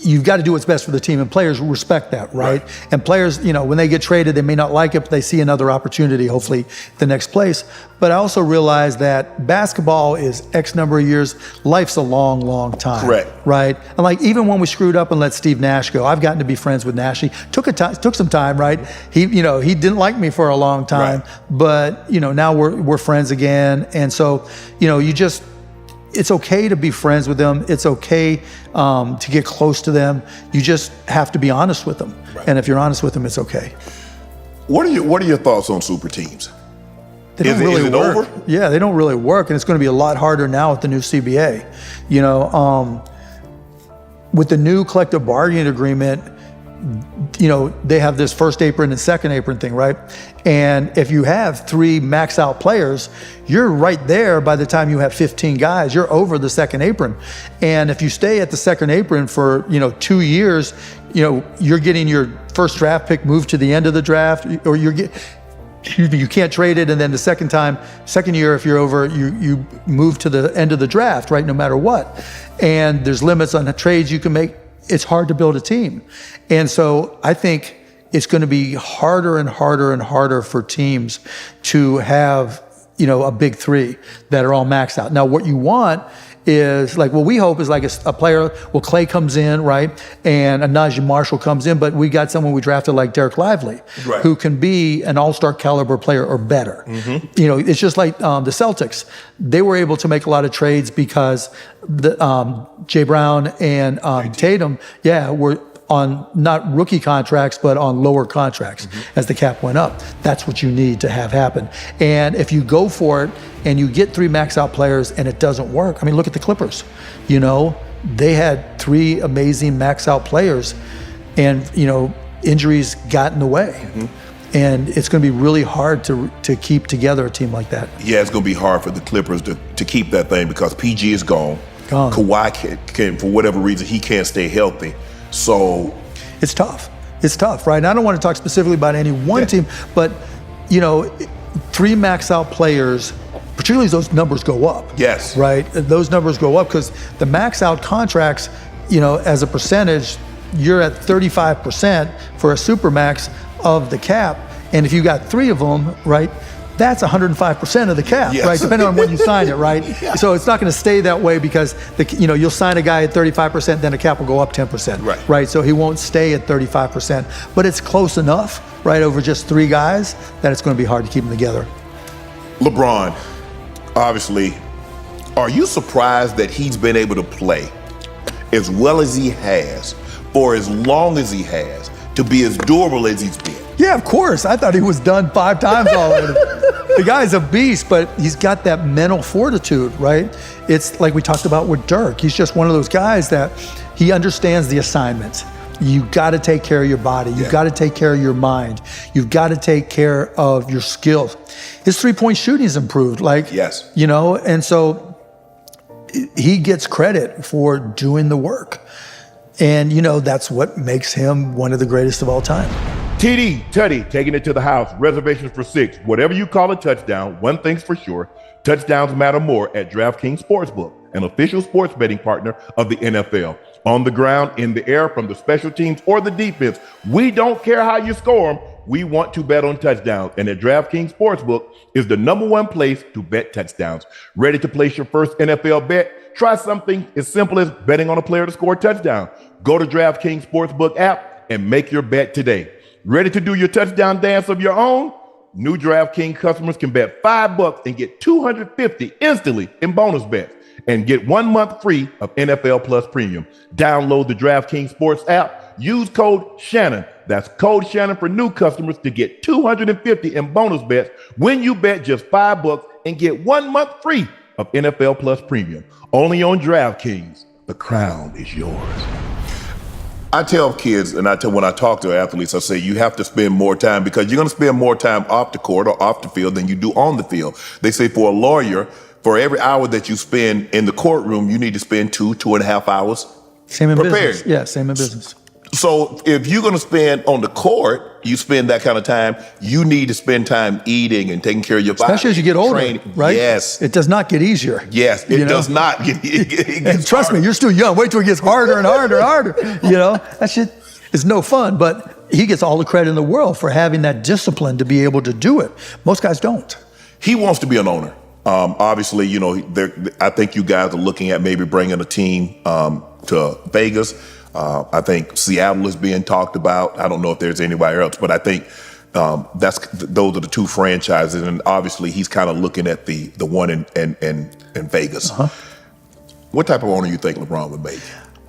you've got to do what's best for the team, and players respect that, right? And players, when they get traded, they may not like it, but they see another opportunity, hopefully the next place. But I also realize that basketball is X number of years. Life's a long, long time. Correct. Right? And like, even when we screwed up and let Steve Nash go, I've gotten to be friends with Nash. He took some time, right? He didn't like me for a long time, but now we're friends again. And so, it's okay to be friends with them. It's okay to get close to them. You just have to be honest with them. And if you're honest with them, it's okay. What are your thoughts on super teams? They don't really work. Over? Yeah, they don't really work, and it's going to be a lot harder now with the new CBA. With the new collective bargaining agreement, they have this first apron and second apron thing, right? And if you have 3 max out players, you're right there by the time you have 15 guys. You're over the second apron. And if you stay at the second apron for, 2 years, you're getting your first draft pick moved to the end of the draft, or you can't trade it, and then the second year, if you're over, you move to the end of the draft, right, no matter what. And there's limits on the trades you can make. It's hard to build a team. And so I think it's going to be harder and harder and harder for teams to have, a big 3 that are all maxed out. Now, what you want is what we hope is like a player, Klay comes in, right? And a Najee Marshall comes in, but we got someone we drafted like Derek Lively, who can be an all-star caliber player or better. It's just like the Celtics. They were able to make a lot of trades because Jay Brown and Tatum, were on not rookie contracts, but on lower contracts as the cap went up. That's what you need to have happen. And if you go for it and you get 3 max out players and it doesn't work, I mean, look at the Clippers. They had 3 amazing max out players, and, injuries got in the way. And it's going to be really hard to keep together a team like that. Yeah, it's going to be hard for the Clippers to keep that thing because PG is gone. Kawhi can, for whatever reason, he can't stay healthy. So it's tough. It's tough, right? And I don't want to talk specifically about any one team, but 3 max out players, particularly as those numbers go up. Yes. Right? Those numbers go up because the max out contracts, as a percentage, you're at 35% for a super max of the cap. And if you got 3 of them, right, that's 105% of the cap, right? Depending on when you sign it, right? So it's not going to stay that way because you'll sign a guy at 35%, then the cap will go up 10%, right? So he won't stay at 35%, but it's close enough, right, over just 3 guys that it's going to be hard to keep them together. LeBron, obviously, are you surprised that he's been able to play as well as he has for as long as he has to be as durable as he's been? Yeah, of course. I thought he was done 5 times already. The guy's a beast, but he's got that mental fortitude, right? It's like we talked about with Dirk. He's just one of those guys that he understands the assignments. You got to take care of your body. You've got to take care of your mind. You've got to take care of your skills. His 3-point shooting is improved, and so he gets credit for doing the work. And, that's what makes him one of the greatest of all time. TD, Tutty, taking it to the house. Reservations for 6. Whatever you call a touchdown, one thing's for sure. Touchdowns matter more at DraftKings Sportsbook, an official sports betting partner of the NFL. On the ground, in the air, from the special teams or the defense, we don't care how you score them. We want to bet on touchdowns. And at DraftKings Sportsbook is the #1 place to bet touchdowns. Ready to place your first NFL bet? Try something as simple as betting on a player to score a touchdown. Go to DraftKings Sportsbook app and make your bet today. Ready to do your touchdown dance of your own? New DraftKings customers can bet $5 and get $250 instantly in bonus bets and get 1 month free of NFL Plus Premium. Download the DraftKings Sports app. Use code Shannon. That's code Shannon for new customers to get $250 in bonus bets when you bet just $5 and get 1 month free of NFL Plus Premium. Only on DraftKings. The crown is yours. I tell kids, and when I talk to athletes, I say you have to spend more time because you're going to spend more time off the court or off the field than you do on the field. They say for a lawyer, for every hour that you spend in the courtroom, you need to spend 2.5 hours Same in prepared. business. Yeah, same in business. So if you're going to spend on the court, you spend that kind of time, you need to spend time eating and taking care of your body. Especially as you get older, training. right? Yes. It does not get easier. Yes, it does not get And trust me, you're still young. Wait till it gets harder and harder and harder. That shit is no fun. But he gets all the credit in the world for having that discipline to be able to do it. Most guys don't. He wants to be an owner. Obviously, I think you guys are looking at maybe bringing a team to Vegas. I think Seattle is being talked about. I don't know if there's anybody else, but I think those are the two franchises. And obviously, he's kind of looking at the one in Vegas. Uh-huh. What type of owner you think LeBron would make?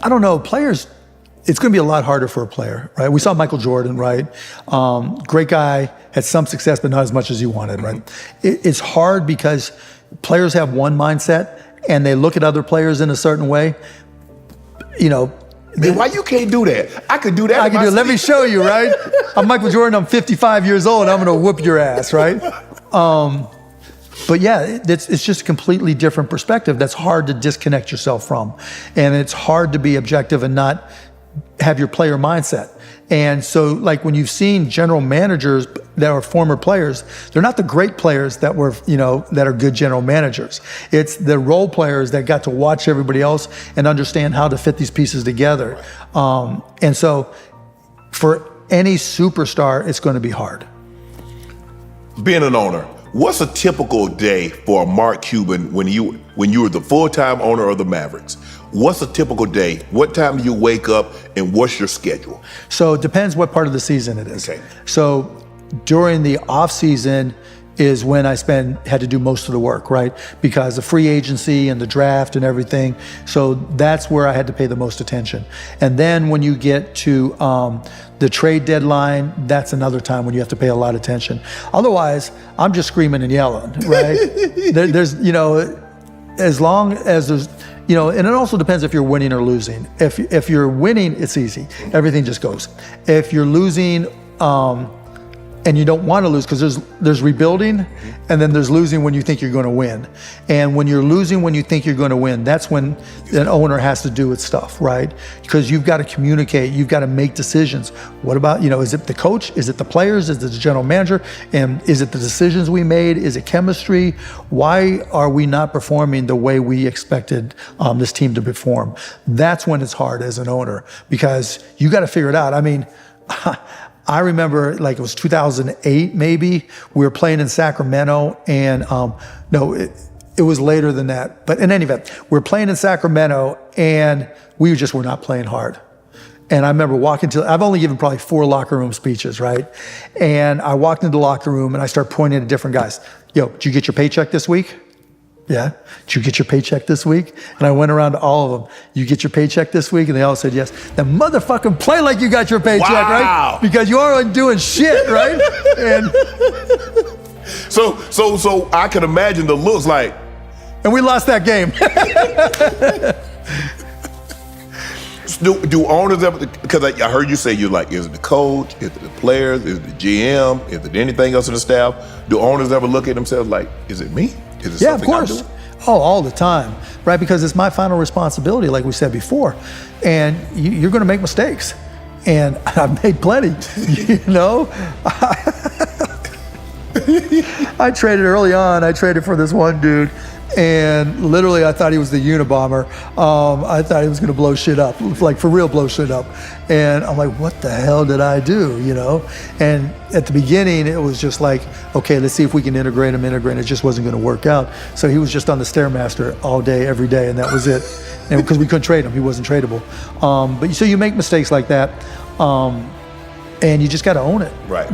I don't know. Players, it's going to be a lot harder for a player, right? We saw Michael Jordan, right? Great guy, had some success, but not as much as he wanted, right? It's hard because players have one mindset and they look at other players in a certain way. Man, why you can't do that? I could do that. I can do it. Let me show you, right? I'm Michael Jordan. I'm 55 years old. I'm going to whoop your ass, right? But yeah, it's just a completely different perspective that's hard to disconnect yourself from. And it's hard to be objective and not have your player mindset. And so like when you've seen general managers that are former players, they're not the great players that were, that are good general managers. It's the role players that got to watch everybody else and understand how to fit these pieces together. And so for any superstar, it's going to be hard. Being an owner, what's a typical day for Mark Cuban when you were the full-time owner of the Mavericks? What's a typical day? What time do you wake up and what's your schedule? So it depends what part of the season it is. Okay. So during the offseason is when I had to do most of the work, right? Because the free agency and the draft and everything. So that's where I had to pay the most attention. And then when you get to the trade deadline, that's another time when you have to pay a lot of attention. Otherwise, I'm just screaming and yelling, right? There's, as long as there's, and it also depends if you're winning or losing. If you're winning, it's easy. Everything just goes. If you're losing, and you don't want to lose because there's rebuilding, and then there's losing when you think you're going to win. And when you're losing when you think you're going to win, that's when an owner has to do its stuff, right? Because you've got to communicate, you've got to make decisions. What about, is it the coach? Is it the players? Is it the general manager? And is it the decisions we made? Is it chemistry? Why are we not performing the way we expected this team to perform? That's when it's hard as an owner because you got to figure it out. I mean, I remember like it was 2008 maybe, we were playing in Sacramento and it was later than that. But in any event, we were playing in Sacramento and we just were not playing hard. And I remember I've only given probably 4 locker room speeches, right? And I walked into the locker room and I started pointing at different guys. Yo, did you get your paycheck this week? Yeah. Did you get your paycheck this week? And I went around to all of them. You get your paycheck this week? And they all said yes. Then motherfucking play like you got your paycheck, right? Because you aren't doing shit, right? And so I can imagine the looks like. And we lost that game. Do owners ever, because I heard you say you're like, is it the coach, is it the players, is it the GM, is it anything else in the staff? Do owners ever look at themselves like, is it me? Is it yeah, of something I'm course. doing? Oh, all the time, right? Because it's my final responsibility, like we said before. And you're going to make mistakes. And I've made plenty, I traded early on. I traded for this one dude. And literally, I thought he was the Unabomber. I thought he was going to blow shit up, like for real blow shit up. And I'm like, what the hell did I do, And at the beginning, it was just like, okay, let's see if we can integrate him. It just wasn't going to work out. So he was just on the Stairmaster all day, every day, and that was it. And because we couldn't trade him, he wasn't tradable. But so you make mistakes like that, and you just got to own it, right?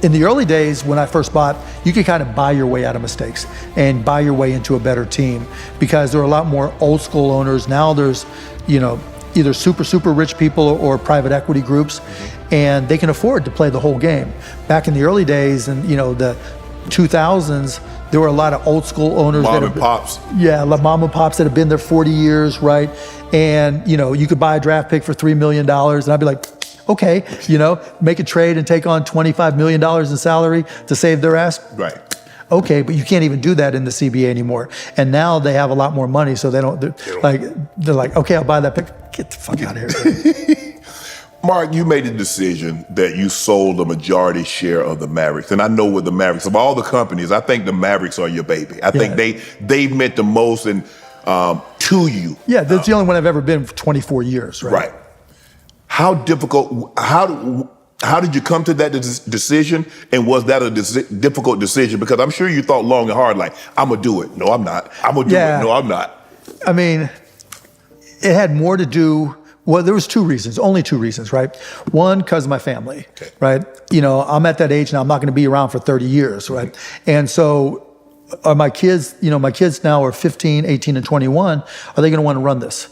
In the early days when I first bought, you could kind of buy your way out of mistakes and buy your way into a better team because there are a lot more old school owners. Now there's, either super rich people or private equity groups, and they can afford to play the whole game. Back in the early days and, the 2000s, there were a lot of old school owners. Mom and pops. Yeah, mom and pops that have been there 40 years, right? And, you could buy a draft pick for $3 million, and I'd be like, okay, make a trade and take on $25 million in salary to save their ass. Right. Okay, but you can't even do that in the CBA anymore. And now they have a lot more money, so they're like, okay, I'll buy that pick. Get the fuck out of here. Mark, you made the decision that you sold a majority share of the Mavericks. And I know with the Mavericks, of all the companies, I think the Mavericks are your baby. I think they've meant the most to you. Yeah, that's the only one I've ever been for 24 years, right? Right. How difficult, how did you come to that decision? And was that a difficult decision? Because I'm sure you thought long and hard, like, I'm going to do it. No, I'm not. I'm going to do it. No, I'm not. I mean, it had more to do. Well, there was only two reasons, right? One, because of my family, right? I'm at that age now, I'm not gonna be around for 30 years, right? And so my kids now are 15, 18, and 21, are they gonna wanna run this?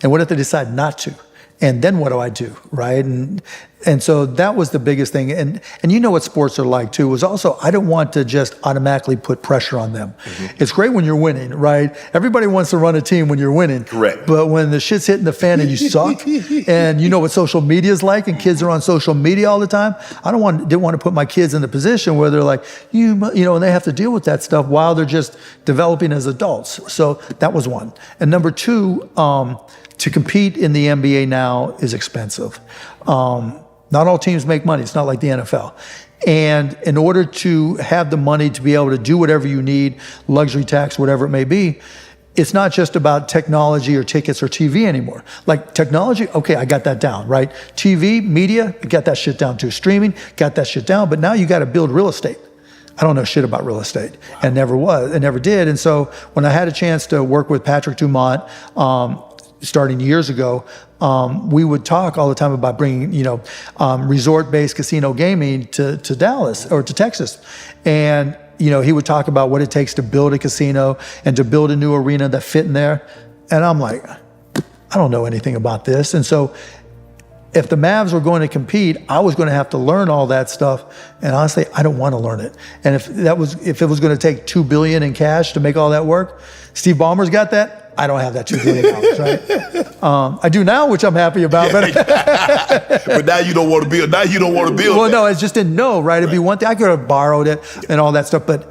And what if they decide not to? And then what do I do, right? And so that was the biggest thing. And you know what sports are like too, was also, I don't want to just automatically put pressure on them. Mm-hmm. It's great when you're winning, right? Everybody wants to run a team when you're winning. Correct. But when the shit's hitting the fan and you suck, and you know what social media is like, and kids are on social media all the time, didn't want to put my kids in a position where they're like, and they have to deal with that stuff while they're just developing as adults. So that was one. And number two, to compete in the NBA now is expensive. Not all teams make money. It's not like the NFL. And in order to have the money to be able to do whatever you need, luxury tax, whatever it may be, it's not just about technology or tickets or TV anymore. Like technology, okay, I got that down, right? TV, media, got that shit down too. Streaming, got that shit down. But now you got to build real estate. I don't know shit about real estate, and never did. And so when I had a chance to work with Patrick Dumont, starting years ago, we would talk all the time about bringing, resort-based casino gaming to Dallas or to Texas. And, he would talk about what it takes to build a casino and to build a new arena that fit in there. And I'm like, I don't know anything about this. And so if the Mavs were going to compete, I was going to have to learn all that stuff. And honestly, I don't want to learn it. And if it was going to take $2 billion in cash to make all that work, Steve Ballmer's got that. I don't have that $2 billion, right? I do now, which I'm happy about. But now you don't want to build. Well, no, I just didn't know, right? It'd be one thing. I could have borrowed it and all that stuff, but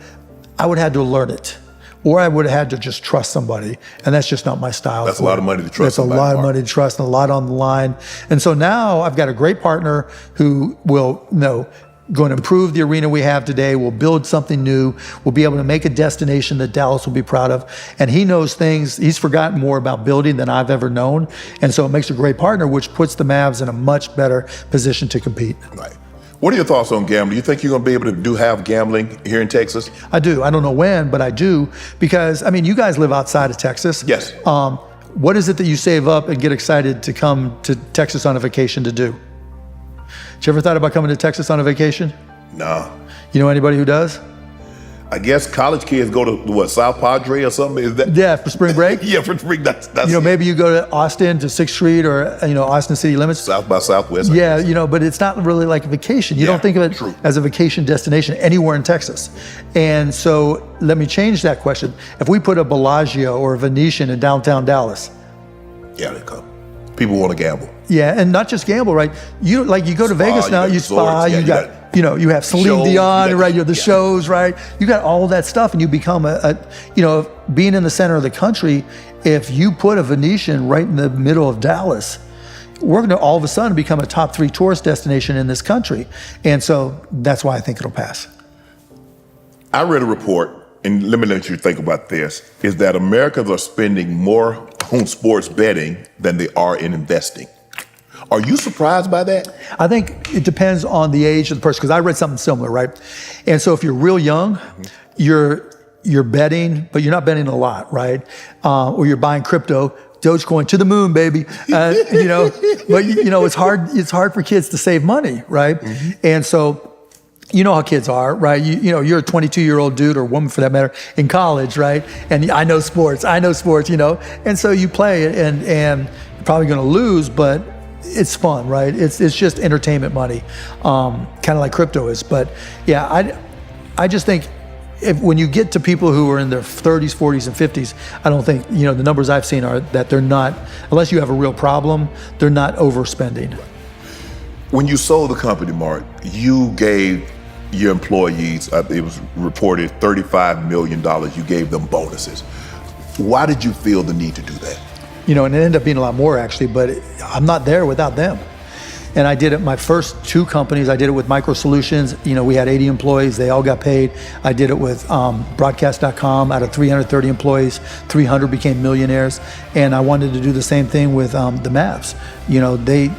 I would have had to learn it. Or I would have had to just trust somebody. And that's just not my style. That's a lot of money to trust somebody. That's a lot of money to trust and a lot on the line. And so now I've got a great partner who will going to improve the arena we have today. We'll build something new. We'll be able to make a destination that Dallas will be proud of. And he knows things. He's forgotten more about building than I've ever known. And so it makes a great partner, which puts the Mavs in a much better position to compete. Right. What are your thoughts on gambling? Do you think you're going to be able to have gambling here in Texas? I do. I don't know when, but I do. Because, you guys live outside of Texas. Yes. What is it that you save up and get excited to come to Texas on a vacation to do? You ever thought about coming to Texas on a vacation? No. You know anybody who does? I guess college kids go to South Padre or something. Is that? Yeah, for spring break. Yeah, for spring. That's. Maybe you go to Austin to 6th Street or Austin city limits. South by Southwest. Yeah, but it's not really like a vacation. You don't think of it as a vacation destination anywhere in Texas. And so let me change that question. If we put a Bellagio or a Venetian in downtown Dallas. Yeah, they come. People want to gamble. Yeah, and not just gamble, right? You go to Vegas now, you spa, you have Celine Dion, right? You have the shows, right? You got all that stuff, and you become being in the center of the country. If you put a Venetian right in the middle of Dallas, we're going to all of a sudden become a top 3 tourist destination in this country. And so that's why I think it'll pass. I read a report, and let me let you think about this, is that Americans are spending more on sports betting than they are in investing. Are you surprised by that? I think it depends on the age of the person, because I read something similar, right? And so if you're real young, you're betting, but you're not betting a lot, right? Or you're buying crypto, Dogecoin to the moon, baby. But it's hard for kids to save money, right? Mm-hmm. And so you know how kids are, right? You're a 22-year-old dude or woman for that matter in college, right? And I know sports, and so you play it and you're probably going to lose, but it's fun, right? It's just entertainment money, kind of like crypto is. But yeah, I just think when you get to people who are in their 30s, 40s, and 50s, I don't think, the numbers I've seen are that they're not, unless you have a real problem, they're not overspending. When you sold the company, Mark, you gave your employees, it was reported $35 million, you gave them bonuses. Why did you feel the need to do that? And it ended up being a lot more actually, but I'm not there without them. And I did it, my first 2 companies, I did it with Micro Solutions. You know, we had 80 employees, they all got paid. I did it with broadcast.com. Out of 330 employees, 300 became millionaires. And I wanted to do the same thing with the Mavs. You know, they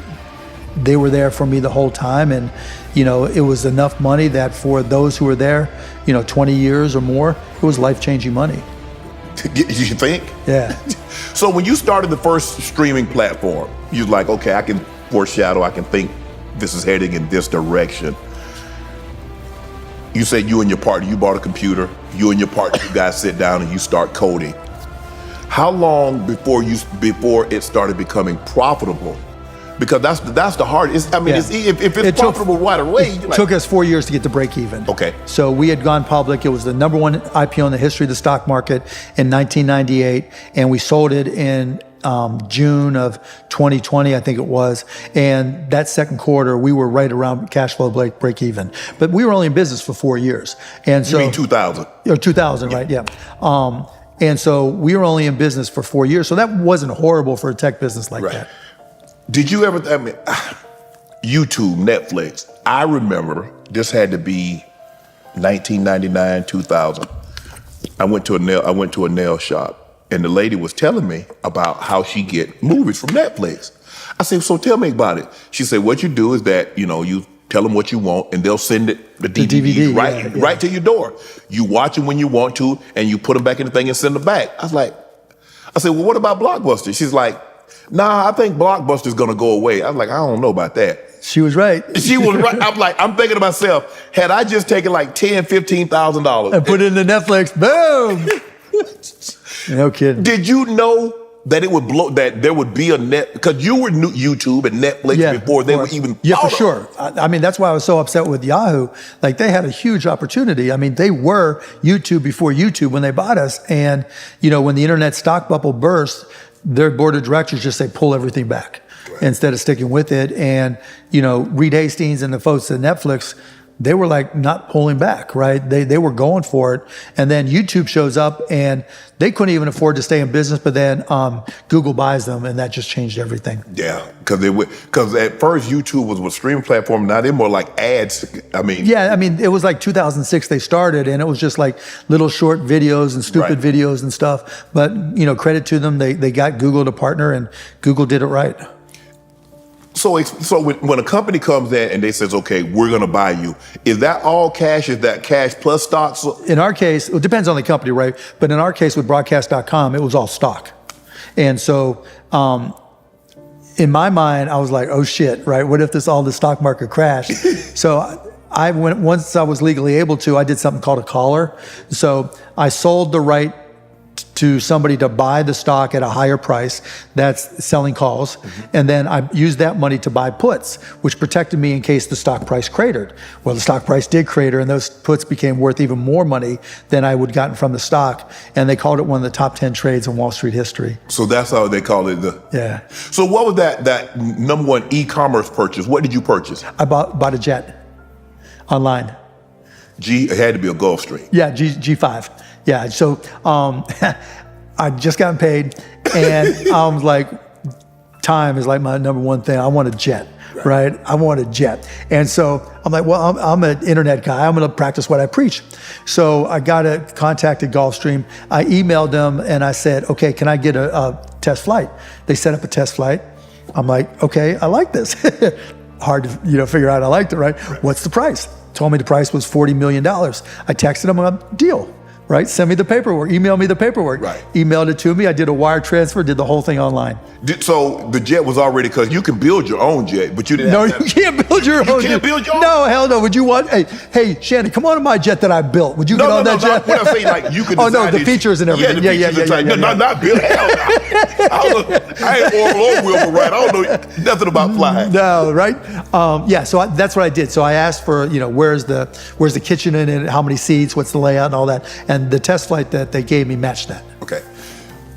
were there for me the whole time, and you know, it was enough money that for those who were there, you know, 20 years or more, it was life-changing money. You think? Yeah. So when you started the first streaming platform, you was like, okay, I can foreshadow, I can think this is heading in this direction. You said you and your partner, you bought a computer, you and your partner, you guys sit down and you start coding. How long before it started becoming profitable? Because that's the hardest. I mean, Yeah. if it's profitable right away. It took us 4 years to get to break even. Okay. So we had gone public. It was the #1 IPO in the history of the stock market in 1998, and we sold it in June of 2020, I think it was. And that second quarter, we were right around cash flow break even. But we were only in business for 4 years. And so You mean 2000? Or 2000, right? Yeah. And so we were only in business for 4 years. So that wasn't horrible for a tech business like that. Did you ever, I mean, YouTube, Netflix, I remember this had to be 1999, 2000. I went to a nail shop, and the lady was telling me about how she get movies from Netflix. I said, so tell me about it. She said, what you do is that, you know, you tell them what you want, and they'll send it, the DVD right to your door. You watch them when you want to, and you put them back in the thing and send them back. I said, well, what about Blockbuster? She's like, nah, I think Blockbuster's gonna go away. I was like, I don't know about that. She was right. She was right. I'm like, I'm thinking to myself, had I just taken like $10,000, $15,000 and put it into Netflix, boom. No kidding. Did you know that it would blow, that there would be a net, because you were new YouTube and Netflix before they were even for sure. I mean, that's why I was so upset with Yahoo. Like, they had a huge opportunity. I mean, they were YouTube before YouTube when they bought us. And, you know, when the internet stock bubble burst, their board of directors just say, pull everything back instead of sticking with it. And, you know, Reed Hastings and the folks at Netflix, they were like not pulling back, right? They were going for it. And then YouTube shows up and they couldn't even afford to stay in business, but then Google buys them, and that just changed everything. Yeah, because at first YouTube was a streaming platform. Now they're more like ads. I mean, it was like 2006 they started, and it was just like little short videos and stupid videos and stuff. But you know, credit to them, they got Google to partner, and Google did it right. So when a company comes in and they says, okay, we're going to buy you, is that all cash? Is that cash plus stocks? In our case, it depends on the company, right? But in our case with broadcast.com, it was all stock. And so in my mind, I was like, oh shit, right? What if the stock market crashed? So I went, once I was legally able to, I did something called a collar. So I sold the right to somebody to buy the stock at a higher price. That's selling calls. And then I used that money to buy puts, which protected me in case the stock price cratered. Well, the stock price did crater, and those puts became worth even more money than I would have gotten from the stock. And they called it one of the top 10 trades in Wall Street history. So that's how they call it. Yeah. So what was that #1 e-commerce purchase? What did you purchase? I bought a jet online. It had to be a Gulfstream. Yeah, G5. Yeah, so I just got paid, and I was like, time is like my #1 thing. I want a jet, right? I want a jet. And so I'm like, well, I'm an internet guy. I'm going to practice what I preach. So I contacted Gulfstream. I emailed them, and I said, okay, can I get a test flight? They set up a test flight. I'm like, okay, I like this. Hard to figure out I liked it, right? What's the price? Told me the price was $40 million. I texted them, deal. Right? Send me the paperwork. Email me the paperwork. Right. Emailed it to me. I did a wire transfer, did the whole thing online. So the jet was already, because you can build your own jet, but you didn't have you can't build your own. You can't build your own? No, hell no. Would you want, hey, Shannon, come on to my jet that I built. Would you get on that jet? What I'm saying, like, you could oh, no, the features and everything. Yeah. No, not build. Hell no. I ain't oil wheel right. I don't know nothing about flying. No, right? So that's what I did. So I asked for, where's the kitchen in it, how many seats, what's the layout and all that. And the test flight that they gave me matched that. Okay.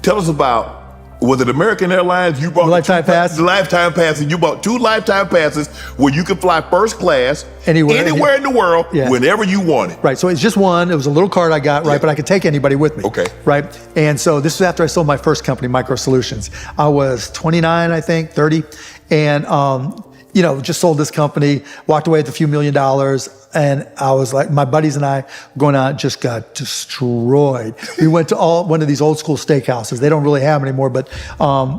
Tell us about, was it American Airlines? You bought lifetime pass. The lifetime pass, and you bought 2 lifetime passes where you could fly first class anywhere in the world, whenever you wanted. Right. So it's just one. It was a little card I got, right? But I could take anybody with me. Okay. Right. And so this was after I sold my first company, Micro Solutions. I was 29, I think, 30, and just sold this company, walked away with a few $1 million. And I was like, my buddies and I going out, just got destroyed. We went to one of these old school steakhouses. They don't really have them anymore, but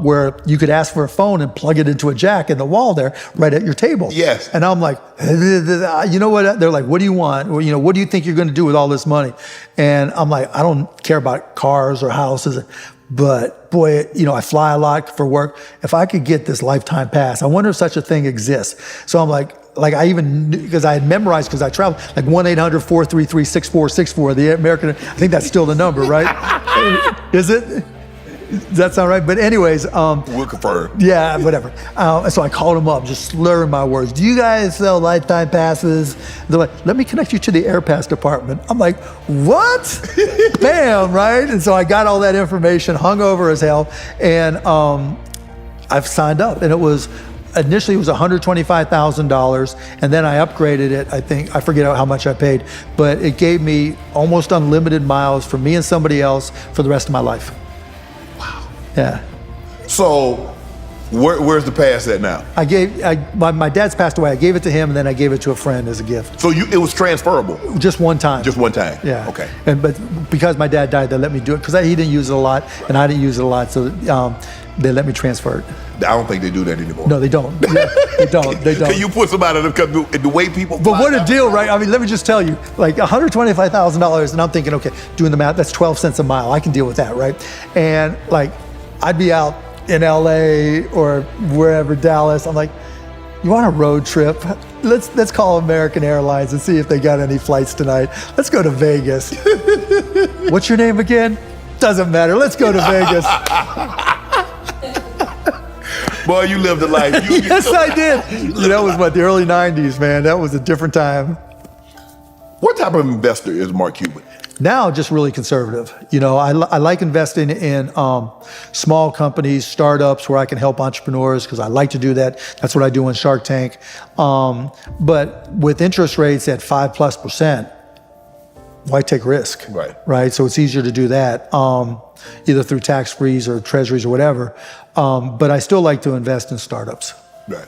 where you could ask for a phone and plug it into a jack in the wall there, right at your table. Yes. And I'm like, you know what? They're like, what do you want? Well, what do you think you're going to do with all this money? And I'm like, I don't care about cars or houses. But boy, I fly a lot for work. If I could get this lifetime pass, I wonder if such a thing exists. So I'm like I even, because I had memorized, because I traveled, like 1-800-433-6464, the American, I think that's still the number, right? Is it? Does that sound right? But anyways. We'll confirm. Yeah, whatever. So I called them up, just slurring my words. Do you guys sell lifetime passes? They're like, let me connect you to the AirPass department. I'm like, what? Bam, right? And so I got all that information, hungover as hell, and I've signed up. And initially it was $125,000, and then I upgraded it. I forget how much I paid, but it gave me almost unlimited miles for me and somebody else for the rest of my life. Yeah. So, where's the pass at now? My dad's passed away. I gave it to him, and then I gave it to a friend as a gift. So it was transferable? Just one time. Just one time? Yeah. Okay. But because my dad died, they let me do it, because he didn't use it a lot, and I didn't use it a lot, so they let me transfer it. I don't think they do that anymore. No, they don't. Yeah, they don't. Can you put somebody the way people? But what a deal, right? I mean, let me just tell you, like $125,000, and I'm thinking, okay, doing the math, that's 12 cents a mile. I can deal with that, right? And I'd be out in LA or wherever, Dallas. I'm like, you want a road trip? Let's call American Airlines and see if they got any flights tonight. Let's go to Vegas. What's your name again? Doesn't matter. Let's go to Vegas. Boy, you lived a life. Yes, I did. That was the early 90s, man. That was a different time. What type of investor is Mark Cuban? Now, just really conservative. I like investing in small companies, startups, where I can help entrepreneurs, because I like to do that. That's what I do in Shark Tank. But with interest rates at 5+%, why take risk? Right. So it's easier to do that, either through tax freeze or treasuries or whatever. But I still like to invest in startups. Right.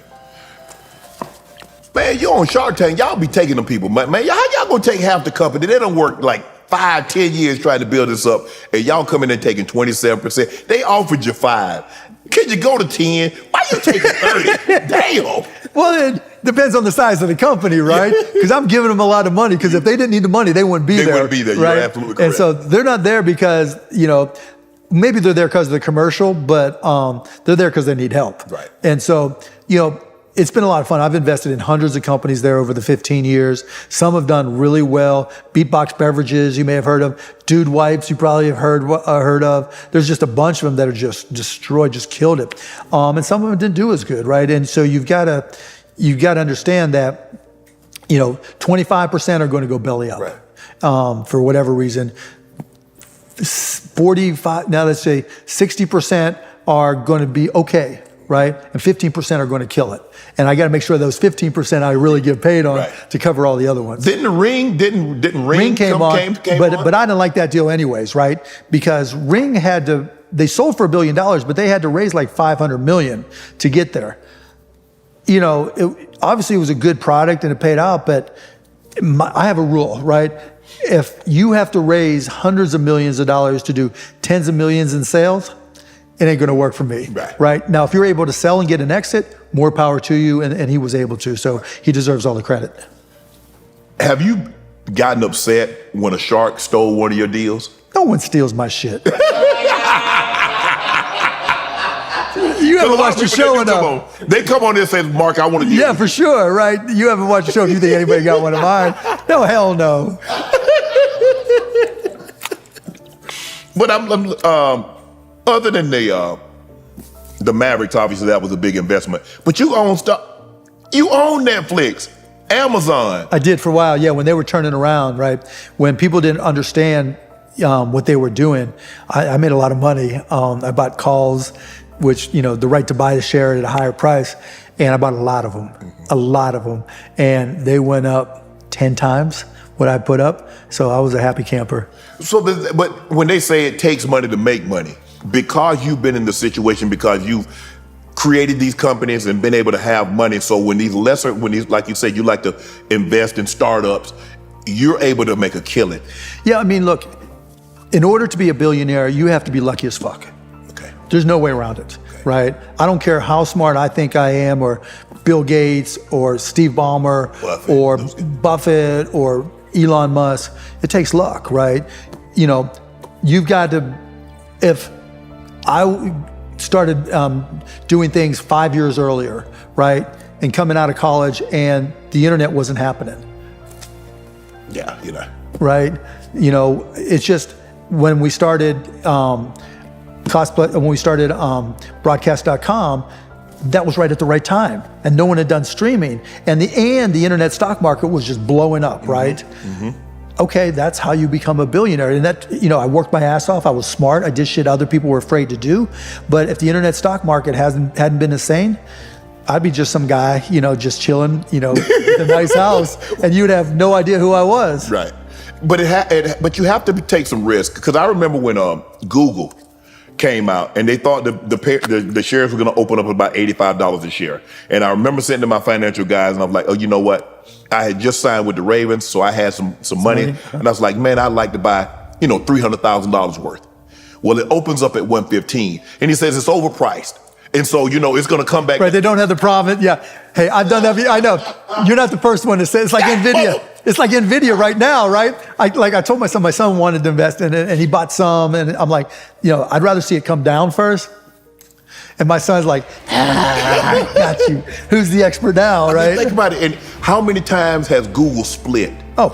Man, you on Shark Tank, y'all be taking them people. Man, how y'all gonna take half the company? They don't work like 5-10 years trying to build this up, and y'all come in and taking 27%. They offered you 5. Could you go to 10? Why you taking 30? Damn. Well, it depends on the size of the company, right? Because I'm giving them a lot of money, because if they didn't need the money, they wouldn't be there. They wouldn't be there. Right? You're absolutely correct. And so they're not there because, maybe they're there because of the commercial, but they're there because they need help. Right. And so, it's been a lot of fun. I've invested in hundreds of companies there over the 15 years. Some have done really well. Beatbox Beverages, you may have heard of. Dude Wipes, you probably have heard of. There's just a bunch of them that are just destroyed, just killed it. And some of them didn't do as good, right? And so you've got to understand that, 25% are going to go belly up, right, for whatever reason. 45, now let's say 60% are going to be okay, right? And 15% are going to kill it. And I got to make sure those 15% I really get paid on, right, to cover all the other ones. Didn't Ring came on, but I didn't like that deal anyways, right? Because Ring they sold for $1 billion, but they had to raise like $500 million to get there. Obviously it was a good product and it paid out, but I have a rule, right? If you have to raise hundreds of millions of dollars to do tens of millions in sales, it ain't going to work for me, right? Now, if you're able to sell and get an exit, more power to you, and he was able to, so he deserves all the credit. Have you gotten upset when a shark stole one of your deals? No one steals my shit. You haven't watched the show enough. They come on there and say, Mark, I want to deal. Yeah, for sure, right? You haven't watched the show if you think anybody got one of mine. No, hell no. But other than the Mavericks, obviously that was a big investment. But you own stuff. You own Netflix, Amazon. I did for a while, yeah. When they were turning around, right? When people didn't understand what they were doing, I made a lot of money. I bought calls, which, the right to buy the share at a higher price, and I bought a lot of them, and they went up 10 times what I put up. So I was a happy camper. So, but when they say it takes money to make money, because you've been in the situation, because you've created these companies and been able to have money. So when these, like you said, you like to invest in startups, you're able to make a killing. Yeah, I mean, look, in order to be a billionaire, you have to be lucky as fuck. Okay. There's no way around it, right? I don't care how smart I think I am, or Bill Gates, or Steve Ballmer, or Buffett, or Elon Musk. It takes luck, right? You know, you've got to, if I started doing things 5 years earlier, right? And coming out of college and the internet wasn't happening. Yeah, you know. Right? You know, it's just when we started broadcast.com, that was right at the right time. And no one had done streaming. And the internet stock market was just blowing up, right? Mm-hmm. Okay, that's how you become a billionaire. And that, you know, I worked my ass off. I was smart. I did shit other people were afraid to do. But if the internet stock market hadn't been insane, I'd be just some guy, you know, just chilling, you know, in a nice house, and you'd have no idea who I was. Right. But you have to take some risk, because I remember when Google came out and they thought the shares were going to open up about $85 a share. And I remember sitting to my financial guys and I'm like, oh, you know what? I had just signed with the Ravens, so I had some money. And I was like, man, I'd like to buy, you know, $300,000 worth. Well, it opens up at 115, and he says it's overpriced. And so, you know, it's going to come back. Right, they don't have the profit. Yeah. Hey, I've done that. I know. You're not the first one to say it's like NVIDIA. It's like NVIDIA right now, right? I told my son wanted to invest in it, and he bought some. And I'm like, you know, I'd rather see it come down first. And my son's like, I got you. Who's the expert now, right? Think about it. And how many times has Google split? Oh,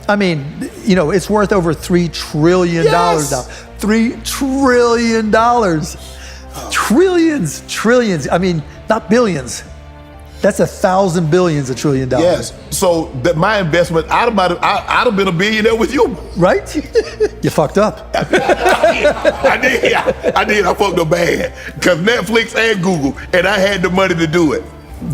I mean, you know, it's worth over $3 trillion now. $3 trillion. Trillions. I mean, not billions. That's 1,000 billions, $1 trillion. Yes. So my investment, I'd have been a billionaire with you. Right? You fucked up. I did. I fucked up bad. Because Netflix and Google, and I had the money to do it.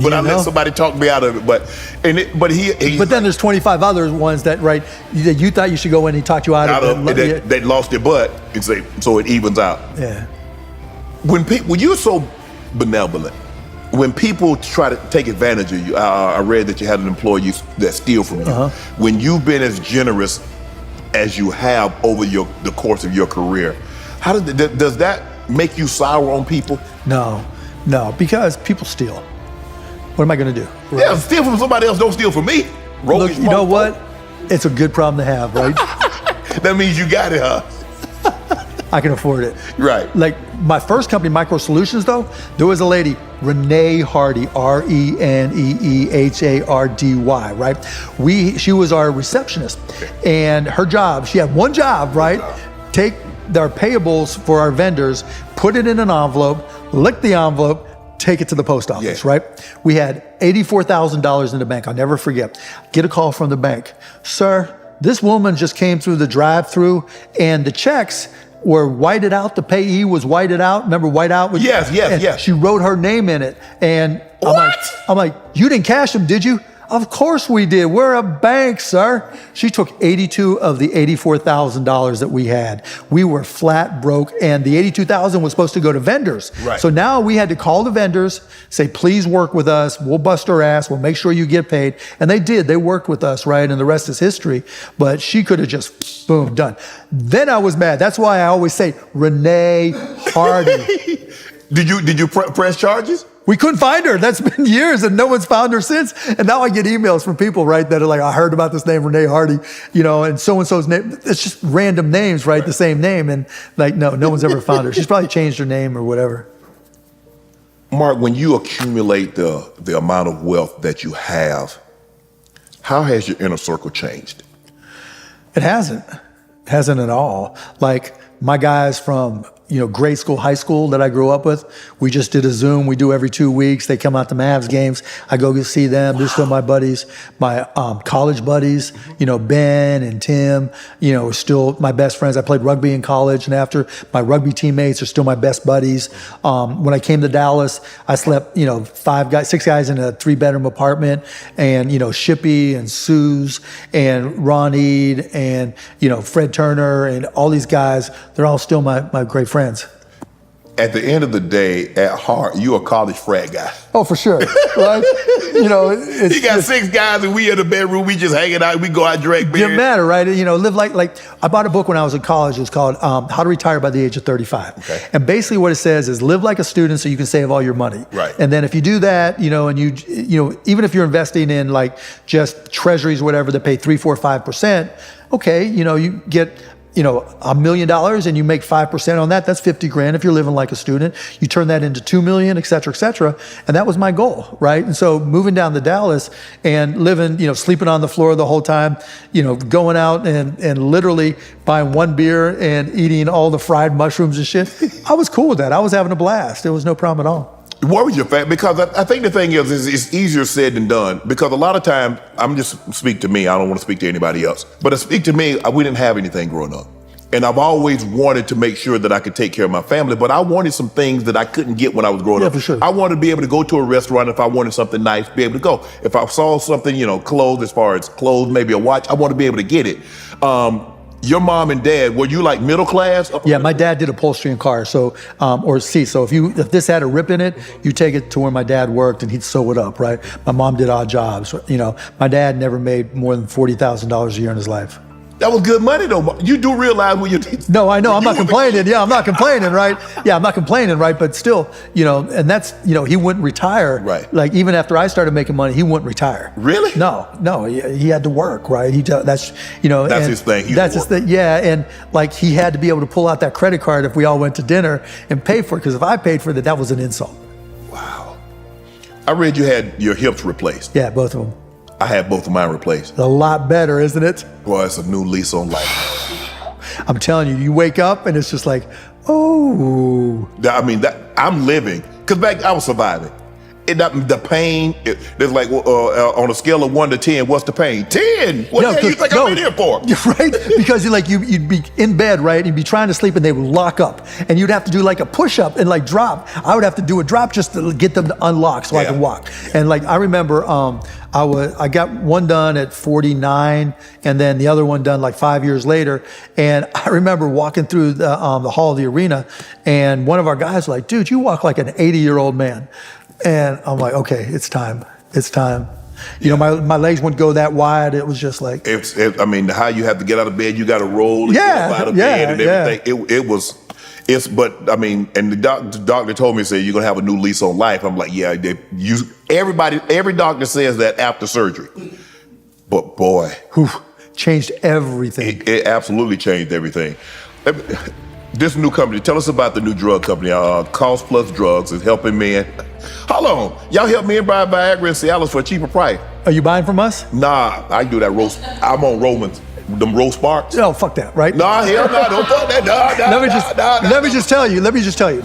But I let somebody talk me out of it. But then there's 25 other ones that, right, that you thought you should go in and he talked you out of it. They lost their butt, and say, so it evens out. Yeah. When you're so benevolent, when people try to take advantage of you, I read that you had an employee that steal from you. Uh-huh. When you've been as generous as you have over the course of your career, does that make you sour on people? No, because people steal. What am I going to do? Right? Yeah, steal from somebody else. Don't steal from me. Look, you know what? It's a good problem to have, right? That means you got it, huh? I can afford it. Right. Like my first company, Micro Solutions, though, there was a lady, Renee Hardy, ReneeHardy, right? She was our receptionist, and her job, she had one job, right? Take our payables for our vendors, put it in an envelope, lick the envelope, take it to the post office, right? We had $84,000 in the bank. I'll never forget. Get a call from the bank. Sir, this woman just came through the drive-through, and the checks were whited out. The payee was whited out. Remember white out? Yes. She wrote her name in it. And I'm like, you didn't cash them, did you? Of course we did. We're a bank, sir. She took 82 of the $84,000 that we had. We were flat broke, and the 82,000 was supposed to go to vendors. Right. So now we had to call the vendors, say, please work with us. We'll bust our ass. We'll make sure you get paid. And they did. They worked with us, right? And the rest is history. But she could have just, boom, done. Then I was mad. That's why I always say Renee Hardy. Did you press charges? We couldn't find her. That's been years, and no one's found her since. And now I get emails from people, right, that are like, I heard about this name, Renee Hardy, you know, and so-and-so's name. It's just random names, right? The same name. And like, no one's ever found her. She's probably changed her name or whatever. Mark, when you accumulate the amount of wealth that you have, how has your inner circle changed? It hasn't. It hasn't at all. Like my guys from grade school, high school that I grew up with, we just did a Zoom. We do every 2 weeks. They come out to Mavs games. I go see them. They're still my buddies, my college buddies, Ben and Tim, still my best friends. I played rugby in college, and after, my rugby teammates are still my best buddies. When I came to Dallas, I slept, 6 guys in a 3-bedroom apartment, and, Shippy and Suze and Ron Ead and, Fred Turner and all these guys, they're all still my great friends. at the end of the day, at heart, you a college frat guy. Oh, for sure, right? You know, You got 6 guys and we in the bedroom, we just hanging out, we go out and drink beer. Didn't matter, right? You know, live like I bought a book when I was in college. It was called How to Retire by the Age of 35. Okay. And basically what it says is live like a student so you can save all your money. Right. And then if you do that, you know, and you know, even if you're investing in like just treasuries or whatever that pay 3, 4, 5%, okay, you know, you get, you know, $1 million and you make 5% on that, that's 50 grand. If you're living like a student, you turn that into 2 million, et cetera, et cetera. And that was my goal, right? And so moving down to Dallas and living, you know, sleeping on the floor the whole time, you know, going out and literally buying 1 beer and eating all the fried mushrooms and shit, I was cool with that. I was having a blast. It was no problem at all. What was your fact? Because I think the thing is it's easier said than done. Because a lot of times, I'm just speak to me. I don't want to speak to anybody else. But to speak to me, we didn't have anything growing up. And I've always wanted to make sure that I could take care of my family. But I wanted some things that I couldn't get when I was growing up. For sure. I wanted to be able to go to a restaurant if I wanted something nice, be able to go. If I saw something, you know, clothes, as far as clothes, maybe a watch, I want to be able to get it. Your mom and dad, were you like middle class? Yeah, my dad did upholstery in cars, so or seats. So if this had a rip in it, you take it to where my dad worked and he'd sew it up, right? My mom did odd jobs. You know, my dad never made more than $40,000 a year in his life. That was good money though. You do realize when you... No, I know. I'm not complaining. Yeah, I'm not complaining, right? Yeah, I'm not complaining, right? But still, you know, and that's, you know, he wouldn't retire. Right. Like even after I started making money, he wouldn't retire. Really? No, he had to work, right? That's, you know. That's his thing. That's his thing, yeah. And like he had to be able to pull out that credit card if we all went to dinner and pay for it, because if I paid for it, that was an insult. Wow. I read you had your hips replaced. Yeah, both of them. I had both of mine replaced. A lot better, isn't it? Boy, it's a new lease on life. I'm telling you, you wake up and it's just like, oh. I mean, I'm living. Because back, I was surviving. The pain, there's like, on a scale of 1 to 10, what's the pain? 10! What the hell you think I'm in here for? Right? Because you'd be in bed, right? You'd be trying to sleep and they would lock up. And you'd have to do like a push-up and like drop. I would have to do a drop just to get them to unlock so I could walk. And like, I remember I got one done at 49 and then the other one done like 5 years later. And I remember walking through the hall of the arena and one of our guys was like, dude, you walk like an 80-year-old man. And I'm like, okay, it's time. It's time. You know, my legs wouldn't go that wide. It was just like... I mean, how you have to get out of bed, you got to roll and get up out of bed and everything. But I mean, and the doctor told me, said, you're going to have a new lease on life. I'm like, yeah, every doctor says that after surgery. But boy. Changed everything. It absolutely changed everything. This new company, tell us about the new drug company. Cost Plus Drugs is helping men. Hold on. Y'all help me buy Viagra in Seattle for a cheaper price. Are you buying from us? Nah, I do that roast. I'm on Romans. Them roast sparks. No, fuck that, right? Nah, hell no, don't fuck that. Let me just tell you.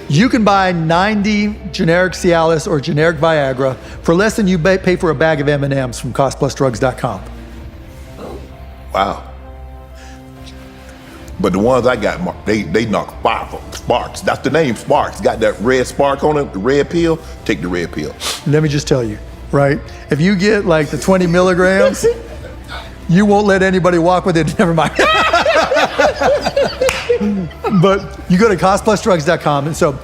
You can buy 90 generic Cialis or generic Viagra for less than you pay for a bag of M&Ms from costplusdrugs.com. Wow. But the ones I got, they knock sparks. That's the name, Sparks. Got that red spark on it, the red pill. Take the red pill. Let me just tell you, right? If you get like the 20 milligrams, you won't let anybody walk with it. Never mind. But you go to costplusdrugs.com, and so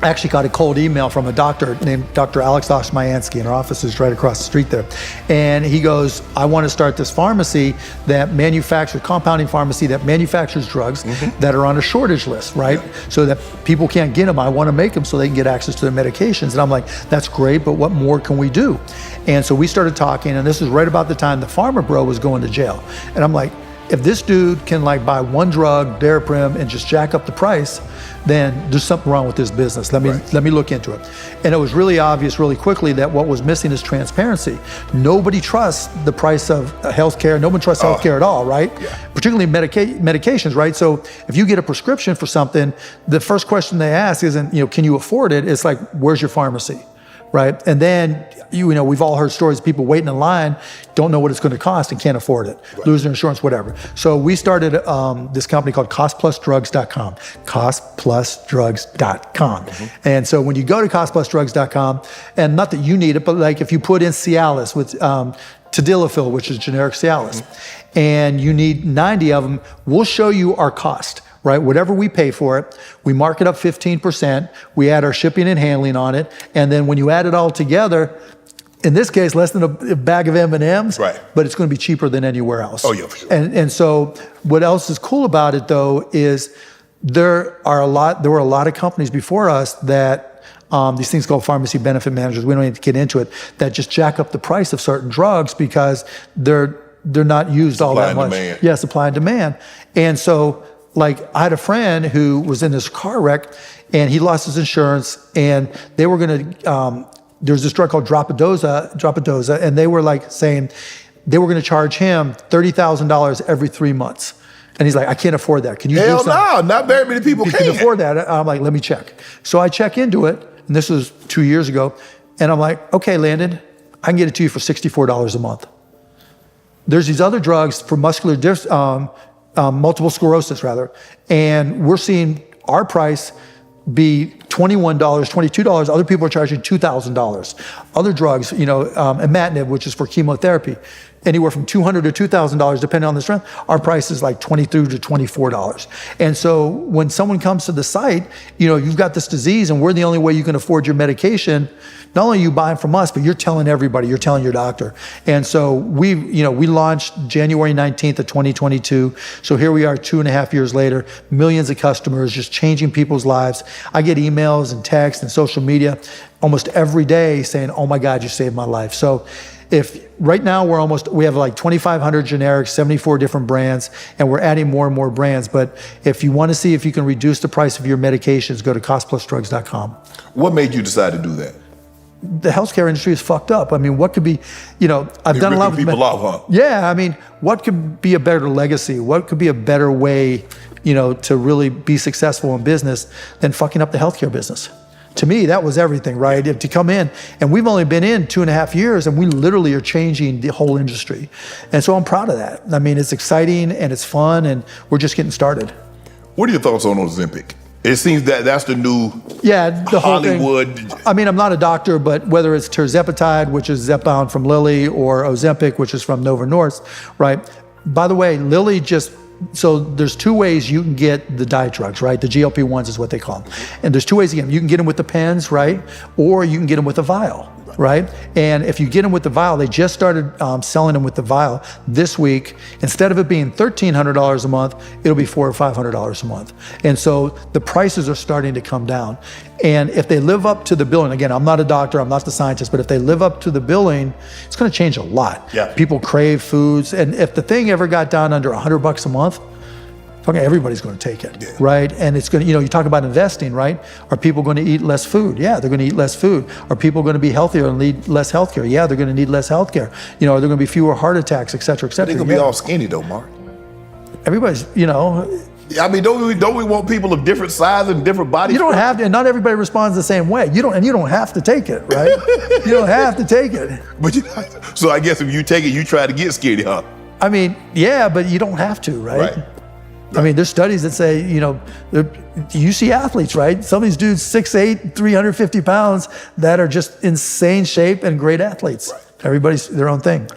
I actually got a cold email from a doctor named Dr. Alex Oshmayansky, and our office is right across the street there. And he goes, I want to start this pharmacy that compounding pharmacy that manufactures drugs that are on a shortage list, right? So that people can't get them. I want to make them so they can get access to their medications. And I'm like, that's great, but what more can we do? And so we started talking, and this is right about the time the Pharma Bro was going to jail. And I'm like, if this dude can like buy one drug, Daraprim, and just jack up the price, then there's something wrong with this business. Let me look into it. And it was really obvious really quickly that what was missing is transparency. Nobody trusts the price of healthcare. No one trusts healthcare at all, right? Yeah. Particularly medications, right? So if you get a prescription for something, the first question they ask isn't, can you afford it? It's like, where's your pharmacy? Right? And then, we've all heard stories of people waiting in line, don't know what it's going to cost and can't afford it, lose their insurance, whatever. So we started this company called costplusdrugs.com, costplusdrugs.com. And so when you go to costplusdrugs.com, and not that you need it, but like if you put in Cialis with Tadalafil, which is generic Cialis, and you need 90 of them, we'll show you our cost. right? Whatever we pay for it, we mark it up 15%, we add our shipping and handling on it, and then when you add it all together, in this case, less than a bag of M&Ms, right, but it's going to be cheaper than anywhere else. Oh, yeah, for sure. And so what else is cool about it, though, is there were a lot of companies before us that, these things called pharmacy benefit managers, we don't need to get into it, that just jack up the price of certain drugs because they're not used all that much. Demand. Yeah, supply and demand. And so, like, I had a friend who was in this car wreck, and he lost his insurance, and they were going to, there's this drug called dropadoza, and they were like saying they were going to charge him $30,000 every 3 months. And he's like, I can't afford that. Can you do something? Hell no, not very many people can afford that. I'm like, let me check. So I check into it, and this was 2 years ago, and I'm like, okay, Landon, I can get it to you for $64 a month. There's these other drugs for multiple sclerosis, rather, and we're seeing our price be $21, $22. Other people are charging $2,000. Other drugs, imatinib, which is for chemotherapy, anywhere from $200 to $2,000, depending on the strength. Our price is like $23 to $24. And so when someone comes to the site, you've got this disease and we're the only way you can afford your medication. Not only are you buying from us, but you're telling everybody, you're telling your doctor. And so we launched January 19th of 2022. So here we are 2.5 years later, millions of customers, just changing people's lives. I get emails and texts and social media almost every day saying, oh my God, you saved my life. So if right now we have like 2,500 generics, 74 different brands, and we're adding more and more brands. But if you want to see if you can reduce the price of your medications, go to costplusdrugs.com. What made you decide to do that? The healthcare industry is fucked up. I mean, what could be, I've done a lot of people off, huh? Yeah, I mean, what could be a better legacy? What could be a better way, to really be successful in business than fucking up the healthcare business? To me, that was everything, right? To come in, and we've only been in 2.5 years, and we literally are changing the whole industry. And so I'm proud of that. I mean, it's exciting and it's fun, and we're just getting started. What are your thoughts on Ozempic? It seems that's the new the Hollywood. Whole thing. I mean, I'm not a doctor, but whether it's tirzepatide, which is Zepbound from Lilly, or Ozempic, which is from Novo Nordisk, right? By the way, Lilly so there's two ways you can get the diet drugs, right? The GLP-1s is what they call them. And there's two ways to get them. You can get them with the pens, right? Or you can get them with a vial, right? And if you get them with the vial, they just started selling them with the vial this week. Instead of it being $1,300 a month, it'll be $400 or $500 a month. And so the prices are starting to come down. And if they live up to the billing, again, I'm not a doctor, I'm not the scientist, but if they live up to the billing, it's going to change a lot. Yeah. People crave foods. And if the thing ever got down under $100 a month, fucking everybody's going to take it, right? And it's going to, you talk about investing, right? Are people going to eat less food? Yeah, they're going to eat less food. Are people going to be healthier and need less healthcare? Yeah, they're going to need less healthcare. Are there going to be fewer heart attacks, et cetera, et cetera? They're going to be all skinny though, Mark. Everybody's, I mean, don't we want people of different size and different bodies? You don't have to, and not everybody responds the same way. You don't have to take it, right? You don't have to take it. But so I guess if you take it, you try to get skinny, huh? I mean, yeah, but you don't have to, right? I mean, there's studies that say, you see athletes, right? Some of these dudes, 6'8", 350 pounds, that are just insane shape and great athletes. Right. Everybody's their own thing.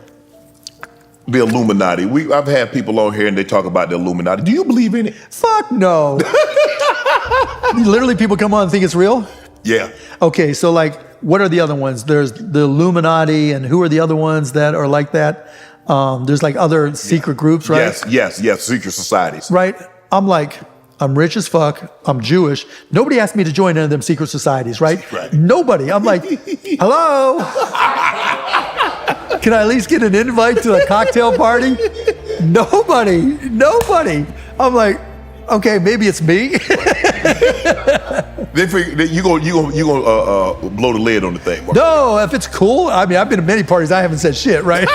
The Illuminati. I've had people on here and they talk about the Illuminati. Do you believe in it? Fuck no. Literally, people come on and think it's real? Yeah. Okay, so like, what are the other ones? There's the Illuminati, and who are the other ones that are like that? There's like other secret groups, right? Yes, secret societies. Right? I'm rich as fuck, I'm Jewish. Nobody asked me to join any of them secret societies, right? Nobody. I'm like, hello? Can I at least get an invite to a cocktail party? Nobody. I'm like, okay, maybe it's me. They figure you gonna blow the lid on the thing. Mark. No, if it's cool. I mean, I've been to many parties. I haven't said shit, right?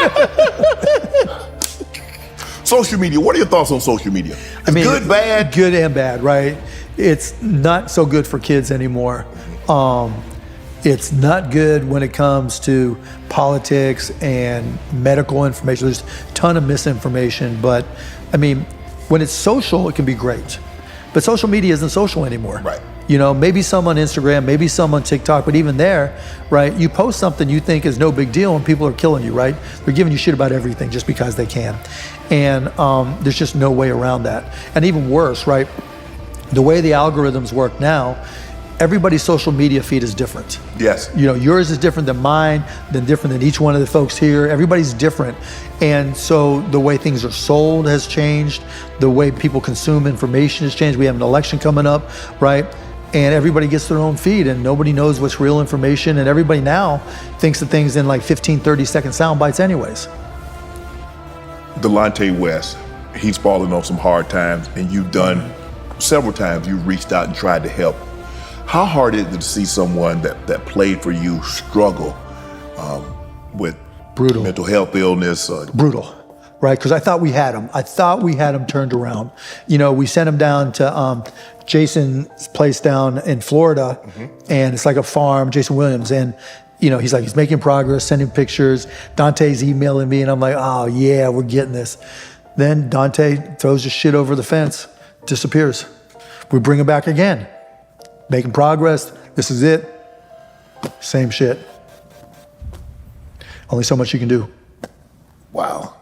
Social media. What are your thoughts on social media? Good, bad? Good and bad, right? It's not so good for kids anymore. It's not good when it comes to politics and medical information. There's a ton of misinformation, but I mean, when it's social, it can be great. But social media isn't social anymore. Right. Maybe some on Instagram, maybe some on TikTok, but even there, right, you post something you think is no big deal and people are killing you, right? They're giving you shit about everything just because they can. And there's just no way around that. And even worse, right, the way the algorithms work now, everybody's social media feed is different. Yes. You know, yours is different than mine, different than each one of the folks here. Everybody's different. And so the way things are sold has changed. The way people consume information has changed. We have an election coming up, right? And everybody gets their own feed and nobody knows what's real information. And everybody now thinks of things in like 15, 30-second sound bites anyways. Delonte West, he's fallen on some hard times, and you've done several times, you've reached out and tried to help. How hard is it to see someone that played for you struggle with brutal mental health illness? Brutal, right? Because I thought we had him. I thought we had him turned around. You know, we sent him down to Jason's place down in Florida, and it's like a farm, Jason Williams, and you know, he's making progress, sending pictures. Dante's emailing me, and I'm like, oh yeah, we're getting this. Then Dante throws his shit over the fence, disappears. We bring him back again, making progress. This is it. Same shit. Only so much you can do. Wow.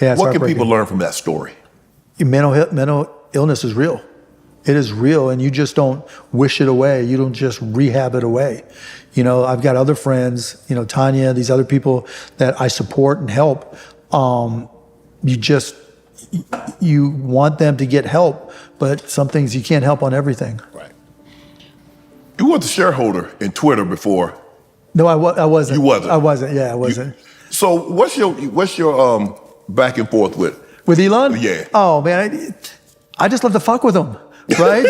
Yeah, it's what can heartbreaking. people learn from that story? Mental illness is real. It is real, and you just don't wish it away. You don't just rehab it away. You know, I've got other friends, you know, Tanya, these other people that I support and help. You want them to get help, but some things you can't help on everything. Right. You were the shareholder in Twitter before. No, I wasn't. You wasn't? I wasn't, yeah, I wasn't. So what's your back and forth with Elon? Yeah. Oh, man, I just love to fuck with him, right?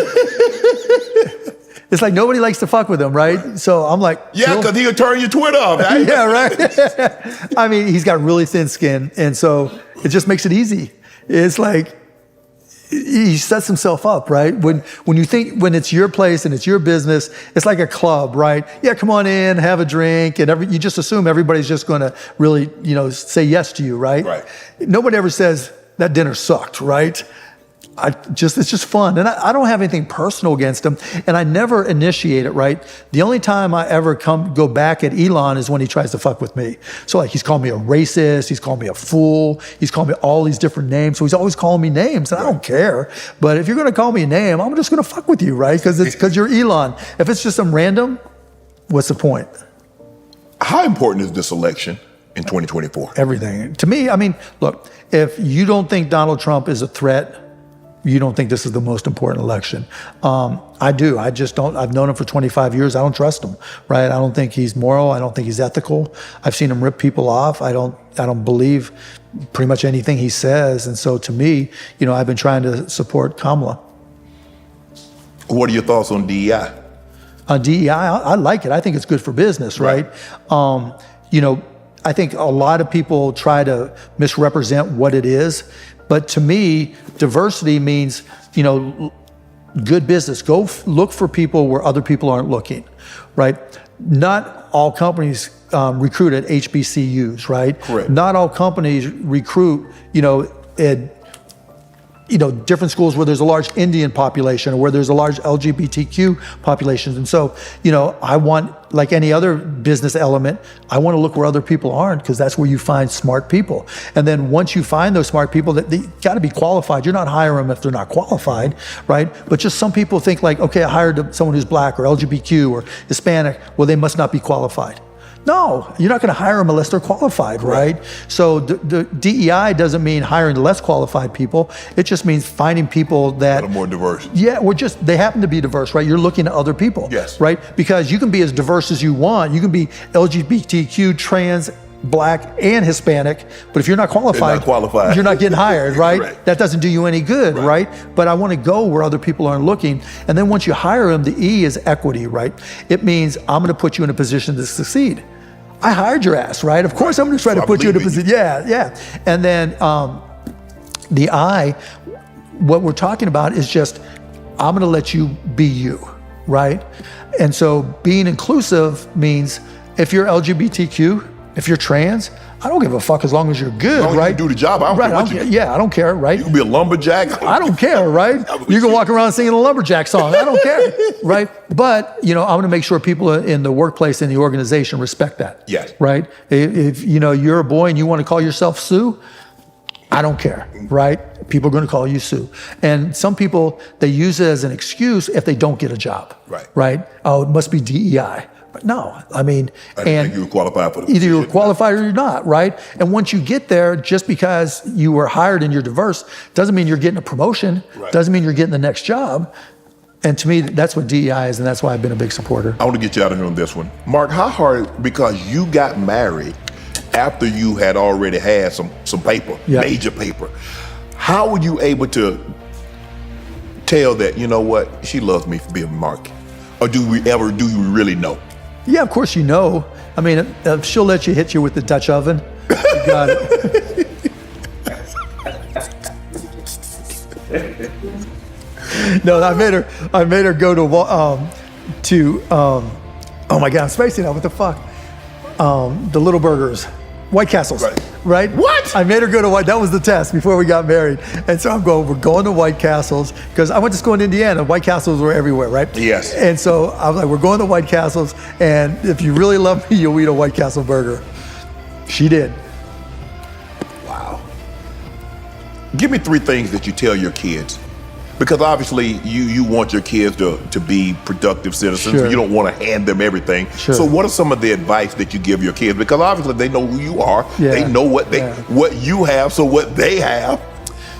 It's like nobody likes to fuck with him, right? So I'm like, yeah, because he'll turn your Twitter off. Right? Yeah, right. I mean, he's got really thin skin, and so it just makes it easy. It's like he sets himself up, right? When it's your place and it's your business, it's like a club, right? Yeah, come on in, have a drink, and you just assume everybody's just going to really, you know, say yes to you, right? Right. Nobody ever says that dinner sucked, right? It's just fun. And I don't have anything personal against him. And I never initiate it, right? The only time I ever go back at Elon is when he tries to fuck with me. So like he's called me a racist, he's called me a fool, he's called me all these different names. So he's always calling me names, and I don't care. But if you're gonna call me a name, I'm just gonna fuck with you, right? Because you're Elon. If it's just some random, what's the point? How important is this election in 2024? Everything. To me, I mean, look, if you don't think Donald Trump is a threat, you don't think this is the most important election. I do. I just don't. I've known him for 25 years. I don't trust him, right? I don't think he's moral. I don't think he's ethical. I've seen him rip people off. I don't believe pretty much anything he says. And so to me, you know, I've been trying to support Kamala. What are your thoughts on DEI? On DEI, I like it. I think it's good for business, right? You know, I think a lot of people try to misrepresent what it is. But to me, diversity means, you know, good business. Go look for people where other people aren't looking, right? Not all companies recruit at HBCUs, right? Correct. Not all companies recruit, you know, at different schools where there's a large Indian population or where there's a large LGBTQ population. And so, you know, I want, like any other business element, I want to look where other people aren't, because that's where you find smart people. And then once you find those smart people, they got to be qualified. You're not hiring them if they're not qualified, right? But just some people think like, okay, I hired someone who's black or LGBTQ or Hispanic, well, they must not be qualified. No, you're not going to hire them unless they're qualified, right? So the DEI doesn't mean hiring less qualified people. It just means finding people that are more diverse. Yeah, they happen to be diverse, right? You're looking at other people, yes, right? Because you can be as diverse as you want. You can be LGBTQ, trans, black, and Hispanic, but if you're not qualified, you're not getting hired, right? Right. That doesn't do you any good, right? But I want to go where other people aren't looking. And then once you hire them, the E is equity, right? It means I'm going to put you in a position to succeed. I hired your ass, right? Of course I'm going to try to put you in a position. Yeah. And then the I, what we're talking about is just, I'm going to let you be you, right? And so being inclusive means if you're LGBTQ, if you're trans, I don't give a fuck as long as you're good, as long right? as you do the job, I don't care what you do. Yeah, I don't care, right? You can be a lumberjack. I don't care, right? You can walk around singing a lumberjack song. I don't care, right? But, you know, I'm going to make sure people in the workplace and the organization respect that. Yes. Right? If you know, you're a boy and you want to call yourself Sue, I don't care, right? People are going to call you Sue. And some people, they use it as an excuse if they don't get a job, right? Oh, it must be DEI. But no, I mean, I didn't think you were qualified for the either you're position. qualified or you're not, right? And once you get there, just because you were hired and you're diverse, doesn't mean you're getting a promotion, doesn't mean you're getting the next job. And to me, that's what DEI is, and that's why I've been a big supporter. I want to get you out of here on this one. Mark, how hard, because you got married after you had already had some paper, major paper, how were you able to tell that, you know what, she loves me for being Mark? Or do you really know? Yeah, of course you know. I mean, if she'll let you hit you with the Dutch oven, you got it. No, I made her go to oh my God, I'm spacing out. What the fuck? The Little Burgers, White Castles, right? What? I made her go to White. That was the test before we got married, and so we're going to White Castles because I went to school in Indiana. White Castles were everywhere, right? Yes. And so I was like, we're going to White Castles, and if you really love me, you'll eat a White Castle burger. She did. Wow. Give me 3 things that you tell your kids. Because obviously you want your kids to be productive citizens. Sure. You don't want to hand them everything. Sure. So what are some of the advice that you give your kids? Because obviously they know who you are. Yeah. They know what you have, so what they have.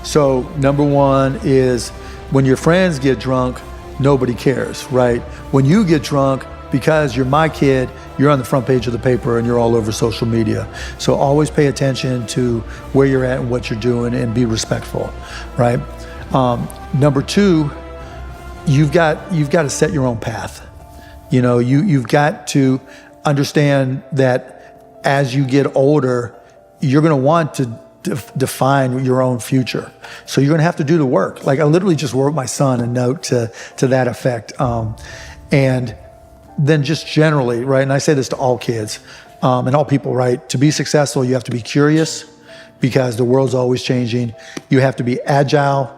So number 1 is when your friends get drunk, nobody cares, right? When you get drunk, because you're my kid, you're on the front page of the paper and you're all over social media. So always pay attention to where you're at and what you're doing and be respectful, right? Number 2, you've got to set your own path. You know, you've got to understand that as you get older, you're going to want to define your own future. So you're going to have to do the work. Like I literally just wrote my son a note to that effect. And then just generally, right, and I say this to all kids and all people, right, to be successful, you have to be curious because the world's always changing. You have to be agile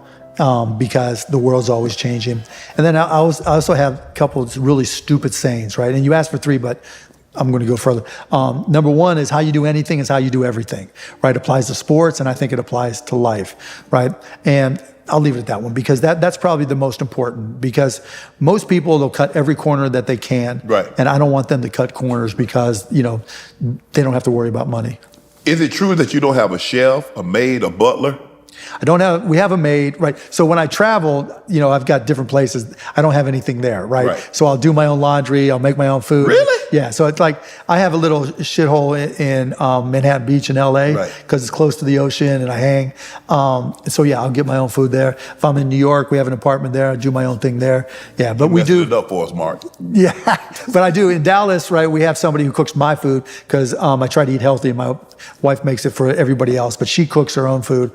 because the world's always changing. And then I also have a couple of really stupid sayings, right? And you asked for 3, but I'm going to go further. Number 1 is how you do anything is how you do everything, right? It applies to sports, and I think it applies to life, right? And I'll leave it at that one because that's probably the most important because most people, they'll cut every corner that they can. Right. And I don't want them to cut corners because, you know, they don't have to worry about money. Is it true that you don't have a chef, a maid, a butler? We have a maid, right? So when I travel, you know, I've got different places. I don't have anything there, right? So I'll do my own laundry. I'll make my own food. Really? Yeah. So it's like I have a little shithole in Manhattan Beach in LA because it's close to the ocean and I hang. So yeah, I'll get my own food there. If I'm in New York, we have an apartment there. I do my own thing there. Yeah, but we do it up for us, Mark. Yeah, but I do in Dallas, right? We have somebody who cooks my food because I try to eat healthy, and my wife makes it for everybody else. But she cooks her own food.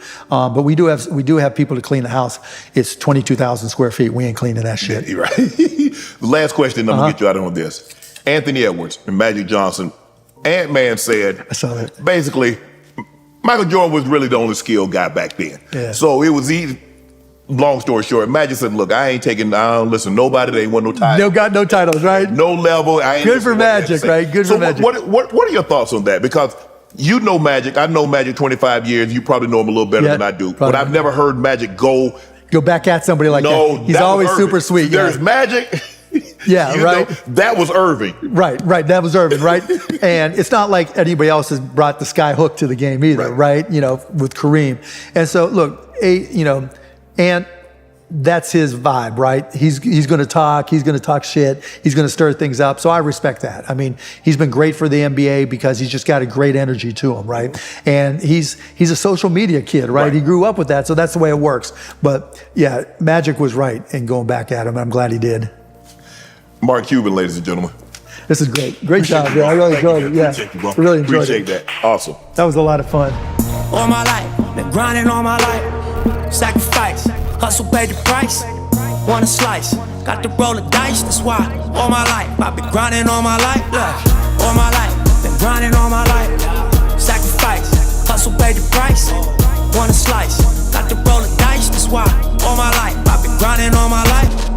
But we do have people to clean the house. It's 22,000 square feet. We ain't cleaning that shit. Right. The last question, I'm gonna get you out on this. Anthony Edwards and Magic Johnson. Ant-Man said, I saw that. Basically, Michael Jordan was really the only skilled guy back then. Yeah. So it was easy. Long story short, Magic said, look, I don't listen to nobody. They ain't want no title. No titles, right? No level. I ain't Good for Magic, right? Good for Magic. What are your thoughts on that? Because you know Magic. I know Magic 25 years. You probably know him a little better than I do. Probably. But I've never heard Magic go back at somebody like no, that. He's always super sweet. There's Magic. Yeah, right. That was Irving. Right. That was Irving, right? And it's not like anybody else has brought the sky hook to the game either, right? You know, with Kareem. And so, look, and that's his vibe, right? He's going to talk. He's going to talk shit. He's going to stir things up. So I respect that. I mean, he's been great for the NBA because he's just got a great energy to him, right? And he's a social media kid, right? He grew up with that, so that's the way it works. But yeah, Magic was right in going back at him. I'm glad he did. Mark Cuban, ladies and gentlemen. This is great. Great job, bro. I really enjoyed it. Yeah, Appreciate you, bro. Really enjoyed Appreciate that. Awesome. That was a lot of fun. All my life, been grinding all my life. Sacrifice, hustle paid the price. Want a slice, got to roll the dice. That's why all my life I've been grinding all my life. Look, all my life, been grinding all my life. Sacrifice, hustle paid the price. Want a slice, got to roll the dice. That's why all my life I've been grinding all my life.